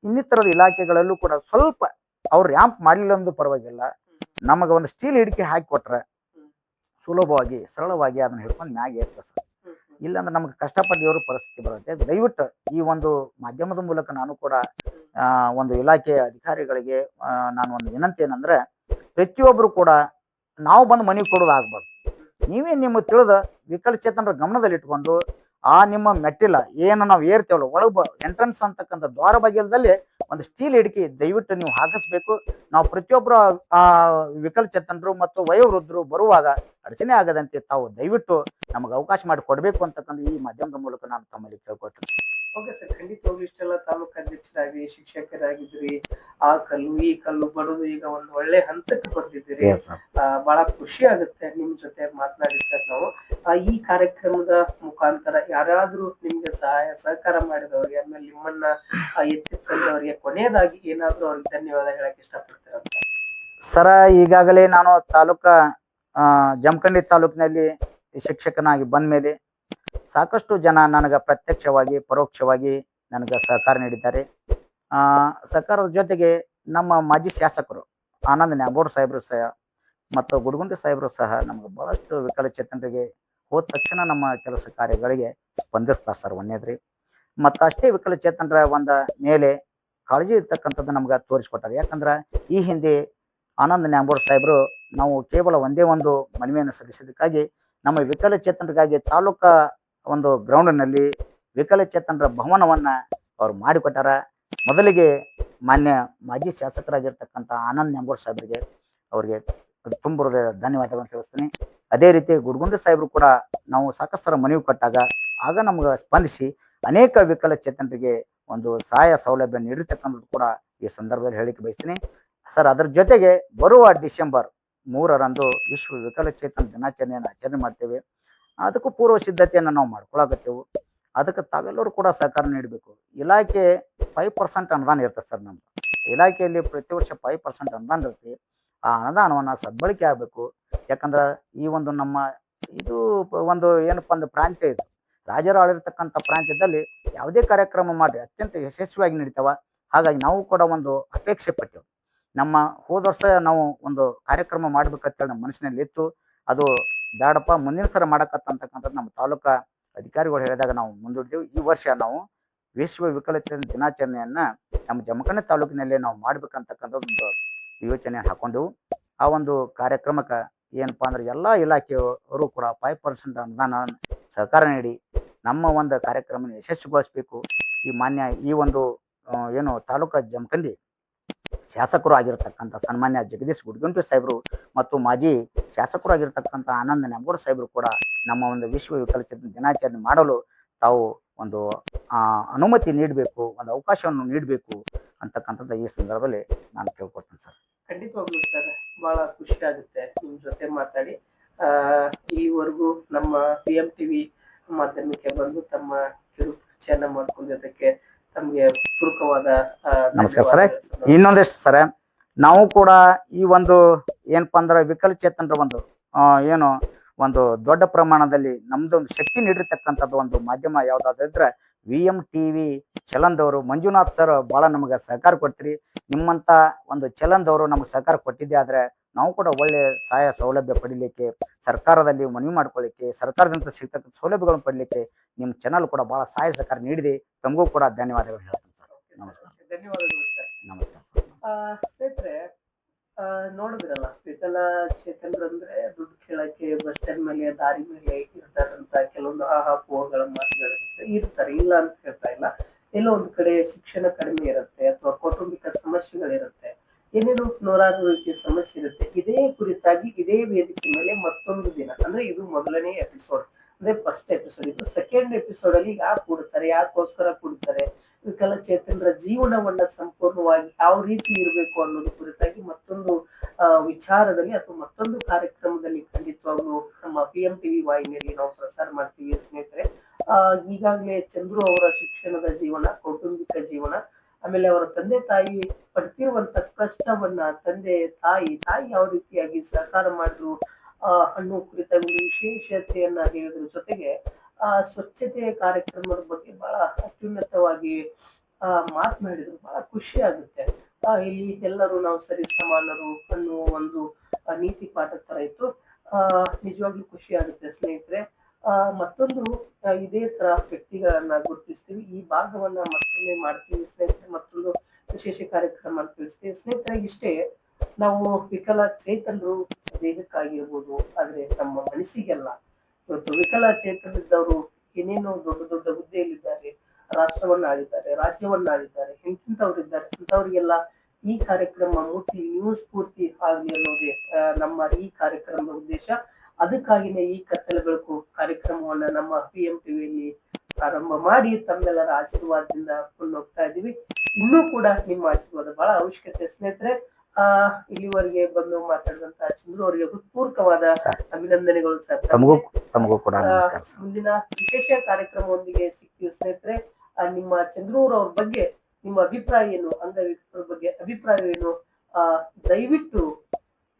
ಇನ್ನಿತರದ ಇಲಾಖೆಗಳಲ್ಲೂ ಕೂಡ ಸ್ವಲ್ಪ ಅವ್ರು ರ್ಯಾಂಪ್ ಮಾಡಲಿಲ್ಲ ಅಂದ್ರೂ ಪರವಾಗಿಲ್ಲ, ನಮಗೆ ಒಂದು ಸ್ಟೀಲ್ ಹಿಡಿಕೆ ಹಾಕಿ ಕೊಟ್ರೆ ಸುಲಭವಾಗಿ ಸರಳವಾಗಿ ಅದನ್ನ ಹಿಡ್ಕೊಂಡು ಮ್ಯಾಗೆ ಏರ್ತದೆ ಸರ್. ಇಲ್ಲಾಂದ್ರೆ ನಮ್ಗೆ ಕಷ್ಟಪಟ್ಟಿರೋ ಪರಿಸ್ಥಿತಿ ಬರುತ್ತೆ. ದಯವಿಟ್ಟು ಈ ಒಂದು ಮಾಧ್ಯಮದ ಮೂಲಕ ನಾನು ಕೂಡ ಒಂದು ಇಲಾಖೆಯ ಅಧಿಕಾರಿಗಳಿಗೆ ನಾನು ಒಂದು ವಿನಂತಿ ಏನಂದ್ರೆ, ಪ್ರತಿಯೊಬ್ಬರು ಕೂಡ ನಾವು ಬಂದು ಮನವಿ ಕೊಡೋದು ಆಗ್ಬಾರ್ದು. ನೀವೇ ನಿಮ್ಮ ತಿಳಿದ ವಿಕಲಚೇತನರ ಗಮನದಲ್ಲಿ ಇಟ್ಕೊಂಡು ನಿಮ್ಮ ಮೆಟ್ಟಿಲ ಏನು ನಾವು ಏರ್ತೇವಲ್ಲ ಒಳಗ ಎಂಟ್ರೆನ್ಸ್ ಅಂತಕ್ಕಂಥ ದ್ವಾರ ಬಾಗಿಲದಲ್ಲಿ ಒಂದು ಸ್ಟೀಲ್ ಹಿಡಿಕೆ ದಯವಿಟ್ಟು ನೀವು ಹಾಕಿಸ್ಬೇಕು. ನಾವು ಪ್ರತಿಯೊಬ್ಬರು ವಿಕಲಚೇತನರು ಮತ್ತು ವಯೋವೃದ್ಧರು ಬರುವಾಗ ಅಡಚಣೆ ಆಗದಂತೆ ತಾವು ದಯವಿಟ್ಟು ನಮಗೆ ಅವಕಾಶ ಮಾಡಿ ಕೊಡಬೇಕು ಅಂತಕ್ಕಂಥ ಈ ಮಾಧ್ಯಮದ ಮೂಲಕ ನಾನು ತಮ್ಮಲ್ಲಿ ಕೇಳ್ಕೊಳ್ತೇನೆ. ಓಕೆ ಸರ್, ಖಂಡಿತವಾಗ್ಲೂ ಇಷ್ಟೆಲ್ಲ ತಾಲೂಕು ಅಧ್ಯಕ್ಷರಾಗಿ ಶಿಕ್ಷಕರಾಗಿದ್ರಿ, ಆ ಕಲ್ಲು ಈ ಕಲ್ಲು ಬಡದು ಈಗ ಒಂದು ಒಳ್ಳೆ ಹಂತಕ್ಕೆ ಬಂದಿದ್ದೀರಿ. ಬಹಳ ಖುಷಿ ಆಗುತ್ತೆ ನಿಮ್ ಜೊತೆ ಮಾತನಾಡಿ ಸರ್. ನಾವು ಈ ಕಾರ್ಯಕ್ರಮದ ಮುಖಾಂತರ ಯಾರಾದ್ರೂ ನಿಮ್ಗೆ ಸಹಕಾರ ಮಾಡಿದವ್ರಿಗೆ, ಆಮೇಲೆ ನಿಮ್ಮನ್ನ ಎತ್ತಿ ತಂದವರಿಗೆ ಕೊನೆಯದಾಗಿ ಏನಾದ್ರೂ ಅವ್ರಿಗೆ ಧನ್ಯವಾದ ಹೇಳಕ್ ಇಷ್ಟಪಡ್ತೀರಂತ? ಸರ, ಈಗಾಗಲೇ ನಾನು ಜಮಖಂಡಿ ತಾಲೂಕಿನಲ್ಲಿ ಶಿಕ್ಷಕನಾಗಿ ಬಂದ ಮೇಲೆ ಸಾಕಷ್ಟು ಜನ ನನಗೆ ಪ್ರತ್ಯಕ್ಷವಾಗಿ ಪರೋಕ್ಷವಾಗಿ ನನಗೆ ಸಹಕಾರ ನೀಡಿದ್ದಾರೆ. ಸರ್ಕಾರದ ಜೊತೆಗೆ ನಮ್ಮ ಮಾಜಿ ಶಾಸಕರು ಆನಂದ್ ನ್ಯಾಮಗೌಡ ಸಾಹೇಬರು ಸಹ ಮತ್ತು ಗುಡಗುಂಡಿ ಸಾಹೇಬರು ಸಹ ನಮ್ಗೆ ಬಹಳಷ್ಟು ವಿಕಲಚೇತನರಿಗೆ ಹೋದ ತಕ್ಷಣ ನಮ್ಮ ಕೆಲಸ ಕಾರ್ಯಗಳಿಗೆ ಸ್ಪಂದಿಸ್ತಾರೆ ಸರ್. ಒಂದೇದ್ರಿ ಮತ್ತು ಅಷ್ಟೇ ವಿಕಲಚೇತನರ ಒಂದು ಮೇಲೆ ಕಾಳಜಿ ಇರ್ತಕ್ಕಂಥದ್ದು ನಮ್ಗೆ ತೋರಿಸ್ಕೊಟ್ಟಾರೆ. ಯಾಕಂದ್ರೆ ಈ ಹಿಂದೆ ಆನಂದ್ ನ್ಯಾಮಗೌಡ ಸಾಹೇಬರು ನಾವು ಕೇವಲ ಒಂದೇ ಒಂದು ಮನವಿಯನ್ನು ಸಲ್ಲಿಸಿದ್ದಕ್ಕಾಗಿ ನಮ್ಮ ವಿಕಲಚೇತನರಿಗಾಗಿ ತಾಲೂಕಾ ಒಂದು ಗ್ರೌಂಡ್ನಲ್ಲಿ ವಿಕಲಚೇತನರ ಭವನವನ್ನ ಅವ್ರು ಮಾಡಿಕೊಟ್ಟಾರ. ಮೊದಲಿಗೆ ಮಾನ್ಯ ಮಾಜಿ ಶಾಸಕರಾಗಿರ್ತಕ್ಕಂಥ ಆನಂದ್ ನ್ಯಾಮಗೌಡ ಸಾಹೇಬರಿಗೆ ಅವ್ರಿಗೆ ತುಂಬ ಧನ್ಯವಾದಗಳನ್ನು ತಿಳಿಸ್ತೀನಿ. ಅದೇ ರೀತಿ ಗುಡಗುಂಡಿ ಸಾಹೇಬರು ಕೂಡ ನಾವು ಸಾಕಷ್ಟು ಸಲ ಮನವಿ ಕೊಟ್ಟಾಗ ಆಗ ನಮ್ಗೆ ಸ್ಪಂದಿಸಿ ಅನೇಕ ವಿಕಲಚೇತನರಿಗೆ ಒಂದು ಸಹಾಯ ಸೌಲಭ್ಯ ನೀಡಿರ್ತಕ್ಕಂಥದ್ದು ಕೂಡ ಈ ಸಂದರ್ಭದಲ್ಲಿ ಹೇಳಿಕೆ ಬಯಸ್ತೀನಿ ಸರ್. ಅದರ ಜೊತೆಗೆ ಬರುವ ಡಿಸೆಂಬರ್ 3ರಂದು ವಿಶ್ವ ವಿಕಲಚೇತನ ದಿನಾಚರಣೆಯನ್ನು ಆಚರಣೆ ಮಾಡ್ತೇವೆ. ಅದಕ್ಕೂ ಪೂರ್ವ ಸಿದ್ಧತೆಯನ್ನು ನಾವು ಮಾಡ್ಕೊಳಕತ್ತೇವೆ. ಅದಕ್ಕೆ ತಾವೆಲ್ಲರೂ ಕೂಡ ಸಹಕಾರ ನೀಡಬೇಕು. ಇಲಾಖೆ 5% ಅನುದಾನ ಇರ್ತದೆ ಸರ್. ನಮ್ದು ಇಲಾಖೆಯಲ್ಲಿ ಪ್ರತಿ ವರ್ಷ 5% ಅನುದಾನ ಇರುತ್ತೆ. ಆ ಅನುದಾನವನ್ನು ಸದ್ಬಳಕೆ ಆಗಬೇಕು. ಯಾಕಂದ್ರೆ ಈ ಒಂದು ನಮ್ಮ ಇದು ಒಂದು ಏನಪ್ಪ ಅಂದ್ರೆ ಪ್ರಾಂತ್ಯ ಇದು, ರಾಜರು ಆಳಿರ್ತಕ್ಕಂಥ ಪ್ರಾಂತ್ಯದಲ್ಲಿ ಯಾವುದೇ ಕಾರ್ಯಕ್ರಮ ಮಾಡಿ ಅತ್ಯಂತ ಯಶಸ್ವಿಯಾಗಿ ನಡೀತಾವ. ಹಾಗಾಗಿ ನಾವು ಕೂಡ ಒಂದು ಅಪೇಕ್ಷೆ ಪಟ್ಟೆವು. ನಮ್ಮ ಹೋದ ವರ್ಷ ನಾವು ಒಂದು ಕಾರ್ಯಕ್ರಮ ಮಾಡ್ಬೇಕಂತೇಳಿ ನಮ್ಮ ಮನಸ್ಸಿನಲ್ಲಿ ಇತ್ತು. ಅದು ಬ್ಯಾಡಪ್ಪ ಮುಂದಿನ ಸಲ ಮಾಡಕತ್ತಂತಕ್ಕಂಥದ್ದು ನಮ್ಮ ತಾಲೂಕಾ ಅಧಿಕಾರಿಗಳು ಹೇಳಿದಾಗ ನಾವು ಮುಂದೂಡಿದೆವು. ಈ ವರ್ಷ ನಾವು ವಿಶ್ವ ವಿಕಲಚೇತನ ದಿನಾಚರಣೆಯನ್ನ ನಮ್ಮ ಜಮಖಂಡಿ ತಾಲೂಕಿನಲ್ಲೇ ನಾವು ಮಾಡ್ಬೇಕಂತಕ್ಕಂಥ ಒಂದು ಯೋಚನೆ ಹಾಕೊಂಡೆವು. ಆ ಒಂದು ಕಾರ್ಯಕ್ರಮಕ್ಕೆ ಏನಪ್ಪಾ ಅಂದ್ರೆ ಎಲ್ಲಾ ಇಲಾಖೆಯವರು ಕೂಡ 5% ಅನುದಾನ ಸಹಕಾರ ನೀಡಿ ನಮ್ಮ ಒಂದು ಕಾರ್ಯಕ್ರಮ ಯಶಸ್ವಿಗೊಳಿಸಬೇಕು. ಈ ಒಂದು ಏನು ತಾಲೂಕಾ ಜಮಖಂಡಿ ಶಾಸಕರು ಆಗಿರತಕ್ಕಂಥ ಸನ್ಮಾನ್ಯ ಜಗದೀಶ್ ಗುಡ್ಗಂಟಿ ಸಾಹೇಬರು ಮತ್ತು ಮಾಜಿ ಶಾಸಕರು ಆಗಿರತಕ್ಕಂಥ ಆನಂದ ನ್ಯಾಮಗೌಡ ಸಾಹೇಬರು ಕೂಡ ನಮ್ಮ ಒಂದು ವಿಶ್ವ ವಿಕಲಚೇತನ ದಿನಾಚರಣೆ ಮಾಡಲು ತಾವು ಒಂದು ಅನುಮತಿ ನೀಡಬೇಕು, ಒಂದು ಅವಕಾಶವನ್ನು ನೀಡಬೇಕು ಅಂತಕ್ಕಂಥದ್ದು ಈ ಸಂದರ್ಭದಲ್ಲಿ ನಾನು ಕೇಳ್ಕೊಳ್ತೇನೆ ಸರ್. ಖಂಡಿತವಾಗ್ಲೂ ಸರ್, ಬಹಳ ಖುಷಿ ಆಗುತ್ತೆ ನಿಮ್ ಜೊತೆ ಮಾತಾಡಿ. ಈವರೆಗೂ ನಮ್ಮ PMTV ಮಾಧ್ಯಮಕ್ಕೆ ಬಂದು ತಮ್ಮ ಕಿರು ಪರಿಚಯನ ಮಾಡ್ಕೊಂಡಿದ್ದಕ್ಕೆ ತಮ್ಗೆ ಪೂರಕವಾದ ನಮಸ್ಕಾರ ಸರ್. ಇನ್ನೊಂದಿಷ್ಟು ಸರ್, ನಾವು ಕೂಡ ಈ ಒಂದು ಏನಪ್ಪಾ ಅಂದ್ರೆ ವಿಕಲಚೇತನರ ಒಂದು ಏನು ಒಂದು ದೊಡ್ಡ ಪ್ರಮಾಣದಲ್ಲಿ ನಮ್ದು ಒಂದು ಶಕ್ತಿ ನೀಡಿರ್ತಕ್ಕಂಥದ್ದು ಒಂದು ಮಾಧ್ಯಮ ಯಾವ್ದಾದ್ರೆ VMTV ಚಲನ್ದವರು ಮಂಜುನಾಥ್ ಸರ್ ಬಹಳ ನಮಗೆ ಸಹಕಾರ ಕೊಡ್ತೀರಿ. ನಿಮ್ಮಂತ ಒಂದು ಚಲನ್ದವರು ನಮಗೆ ಸಹಕಾರ ಕೊಟ್ಟಿದ್ದೆ ಆದ್ರೆ ನಾವು ಕೂಡ ಒಳ್ಳೆ ಸಹಾಯ ಸೌಲಭ್ಯ ಪಡಿಲಿಕ್ಕೆ, ಸರ್ಕಾರದಲ್ಲಿ ಮನವಿ ಮಾಡ್ಕೊಳ್ಳಿಕ್ಕೆ, ಸರ್ಕಾರದಿಂದ ಸಿಗ್ತಕ್ಕಂಥ ಸೌಲಭ್ಯಗಳನ್ನು ಪಡಿಲಿಕ್ಕೆ ನಿಮ್ಮ ಚಾನಲ್ ಕೂಡ ಬಹಳ ಸಹಾಯ ಸಹಕಾರ ನೀಡಿದೆ. ತಮಗೂ ಕೂಡ ಧನ್ಯವಾದಗಳು ಹೇಳ್ತೀನಿ ಸರ್. ನಮಸ್ಕಾರ. ಧನ್ಯವಾದಗಳು ಸರ್. ನಮಸ್ಕಾರ ಸರ್. ಸ್ನೇಹಿತರೆ, ನೋಡಿದ್ರಲ್ಲ, ವಿಕಲಚೇತನರಂದ್ರೆ ದುಡ್ಡು ಕೇಳಕ್ಕೆ ಬಸ್ ಸ್ಟ್ಯಾಂಡ್ ಮೇಲೆ, ದಾರಿ ಮೇಲೆ ಇರ್ತಾರಂತ ಕೆಲವೊಂದು ಆಹಾಪೋಹಗಳ ಮಾತುಗಳು ಇರ್ತಾರೆ, ಇಲ್ಲ ಅಂತ ಹೇಳ್ತಾ ಇಲ್ಲ. ಎಲ್ಲೋ ಒಂದು ಕಡೆ ಶಿಕ್ಷಣ ಕಡಿಮೆ ಇರುತ್ತೆ ಅಥವಾ ಕೌಟುಂಬಿಕ ಸಮಸ್ಯೆಗಳಿರುತ್ತೆ, ಏನೇನು ನೂರಾರು ರೀತಿಯ ಸಮಸ್ಯೆ ಇರುತ್ತೆ. ಇದೇ ಕುರಿತಾಗಿ ಇದೇ ವೇದಿಕೆ ಮೇಲೆ ಮತ್ತೊಂದು ದಿನ, ಅಂದ್ರೆ ಇದು ಮೊದಲನೇ ಎಪಿಸೋಡ್, ಅಂದ್ರೆ ಫಸ್ಟ್ ಎಪಿಸೋಡ್. ಇದು ಸೆಕೆಂಡ್ ಎಪಿಸೋಡ್ ಅಲ್ಲಿ ಯಾಕೆ ಕೂಡ್ತಾರೆ, ಯಾಕೋಸ್ಕರ ಕೂಡ್ತಾರೆ, ವಿಕಲಚೇತನರ ಜೀವನವನ್ನ ಸಂಪೂರ್ಣವಾಗಿ ಯಾವ ರೀತಿ ಇರಬೇಕು ಅನ್ನೋದು ಕುರಿತಾಗಿ ಮತ್ತೊಂದು ವಿಚಾರದಲ್ಲಿ ಅಥವಾ ಮತ್ತೊಂದು ಕಾರ್ಯಕ್ರಮದಲ್ಲಿ ಖಂಡಿತವಾಗ್ಲೂ ನಮ್ಮ PMTV ವಾಹಿನಿಯಲ್ಲಿ ನಾವು ಪ್ರಸಾರ ಮಾಡ್ತೀವಿ ಸ್ನೇಹಿತರೆ. ಈಗಾಗಲೇ ಚಂದ್ರು ಅವರ ಶಿಕ್ಷಣದ ಜೀವನ, ಕೌಟುಂಬಿಕ ಜೀವನ, ಆಮೇಲೆ ಅವರ ತಂದೆ ತಾಯಿ ಪಡ್ತಿರುವಂತ ಕಷ್ಟವನ್ನ ತಂದೆ ತಾಯಿ ಯಾವ ರೀತಿಯಾಗಿ ಸಹಕಾರ ಮಾಡಿದ್ರು ಅನ್ನೋ ಕುರಿತಾಗಿ ಒಂದು ವಿಶೇಷತೆಯನ್ನ ಹೇಳಿದ್ರ ಜೊತೆಗೆ ಸ್ವಚ್ಛತೆಯ ಕಾರ್ಯಕ್ರಮದ ಬಗ್ಗೆ ಬಹಳ ಅತ್ಯುನ್ನತವಾಗಿ ಮಾತನಾಡಿದ್ರು. ಬಹಳ ಖುಷಿ ಆಗುತ್ತೆ. ಇಲ್ಲಿ ಎಲ್ಲರೂ ನಾವು ಸರಿ ಸಮಾನರು ಅನ್ನುವ ಒಂದು ನೀತಿ ಪಾಠ ತರ ಇತ್ತು. ನಿಜವಾಗ್ಲೂ ಖುಷಿ ಆಗುತ್ತೆ ಸ್ನೇಹಿತರೆ. ಮತ್ತೊಂದು ಇದೇ ತರ ವ್ಯಕ್ತಿಗಳನ್ನ ಗುರುತಿಸ್ತೀವಿ. ಈ ಭಾಗವನ್ನ ಮತ್ತೊಮ್ಮೆ ಮಾಡ್ತೀವಿ ಸ್ನೇಹಿತರೆ, ಮತ್ತೊಂದು ವಿಶೇಷ ಕಾರ್ಯಕ್ರಮ ಅಂತ ತಿಳಿಸ್ತೀವಿ ಸ್ನೇಹಿತರೆ. ಇಷ್ಟೇ, ನಾವು ವಿಕಲಚೇತನರು ದೇಹಕ್ಕಾಗಿರ್ಬೋದು, ಆದ್ರೆ ನಮ್ಮ ಮನಸ್ಸಿಗೆಲ್ಲ. ಇವತ್ತು ವಿಕಲಚೇತನರಿದ್ದವರು ಏನೇನೋ ದೊಡ್ಡ ದೊಡ್ಡ ಹುದ್ದೆಯಲ್ಲಿದ್ದಾರೆ, ರಾಷ್ಟ್ರವನ್ನ ಆಳಿದ್ದಾರೆ, ರಾಜ್ಯವನ್ನ ಆಳಿದ್ದಾರೆ, ಇಂಥವ್ರಿದ್ದಾರೆ. ಇಂಥವ್ರಿಗೆಲ್ಲ ಈ ಕಾರ್ಯಕ್ರಮ ಮುಟ್ಲಿ, ನೀವು ಸ್ಫೂರ್ತಿ ಆಗ್ಲಿ ಅನ್ನೋದೇ ನಮ್ಮ ಈ ಕಾರ್ಯಕ್ರಮದ ಉದ್ದೇಶ. ಅದಕ್ಕಾಗಿನೇ ಈ ಕತ್ತಲ ಬೆಳಕು ಕಾರ್ಯಕ್ರಮವನ್ನ ನಮ್ಮ PMTVಯಲ್ಲಿ ಪ್ರಾರಂಭ ಮಾಡಿ ತಮ್ಮೆಲ್ಲರ ಆಶೀರ್ವಾದದಿಂದ ಕೊಂಡೋಗ್ತಾ ಇದೀವಿ. ಇನ್ನೂ ಕೂಡ ನಿಮ್ಮ ಆಶೀರ್ವಾದ ಬಹಳ ಅವಶ್ಯಕತೆ ಸ್ನೇಹಿತರೆ. ಇಲ್ಲಿವರೆಗೆ ಬಂದು ಮಾತಾಡಿದಂತ ಚಂದ್ರು ಅವರಿಗೆ ಹೃತ್ಪೂರ್ವಕವಾದ ಅಭಿನಂದನೆಗಳು ಸರ್. ತಮಗೂ ಕೂಡ ಮುಂದಿನ ವಿಶೇಷ ಕಾರ್ಯಕ್ರಮದೊಂದಿಗೆ ಸಿಗ್ತೀವಿ ಸ್ನೇಹಿತರೆ. ನಿಮ್ಮ ಚಂದ್ರೂರ್ ಅವ್ರ ಬಗ್ಗೆ ನಿಮ್ಮ ಅಭಿಪ್ರಾಯ ಏನು, ಅಂಗವಿಕಲರ ಬಗ್ಗೆ ಅಭಿಪ್ರಾಯ ಏನು, ದಯವಿಟ್ಟು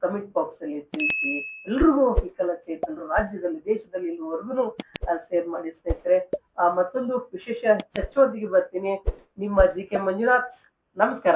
ಕಮೆಂಟ್ ಬಾಕ್ಸ್ ಅಲ್ಲಿ ತಿಳಿಸಿ. ಎಲ್ರಿಗೂ ವಿಕಲಚೇತನರು ರಾಜ್ಯದಲ್ಲಿ, ದೇಶದಲ್ಲಿ ಇಲ್ಲಿವರೆಗೂ ಶೇರ್ ಮಾಡಿ ಸ್ನೇಹಿತರೆ. ಮತ್ತೊಂದು ವಿಶೇಷ ಚರ್ಚೆಯೊಂದಿಗೆ ಬರ್ತೀನಿ. ನಿಮ್ಮ GK ಮಂಜುನಾಥ್. ನಮಸ್ಕಾರ.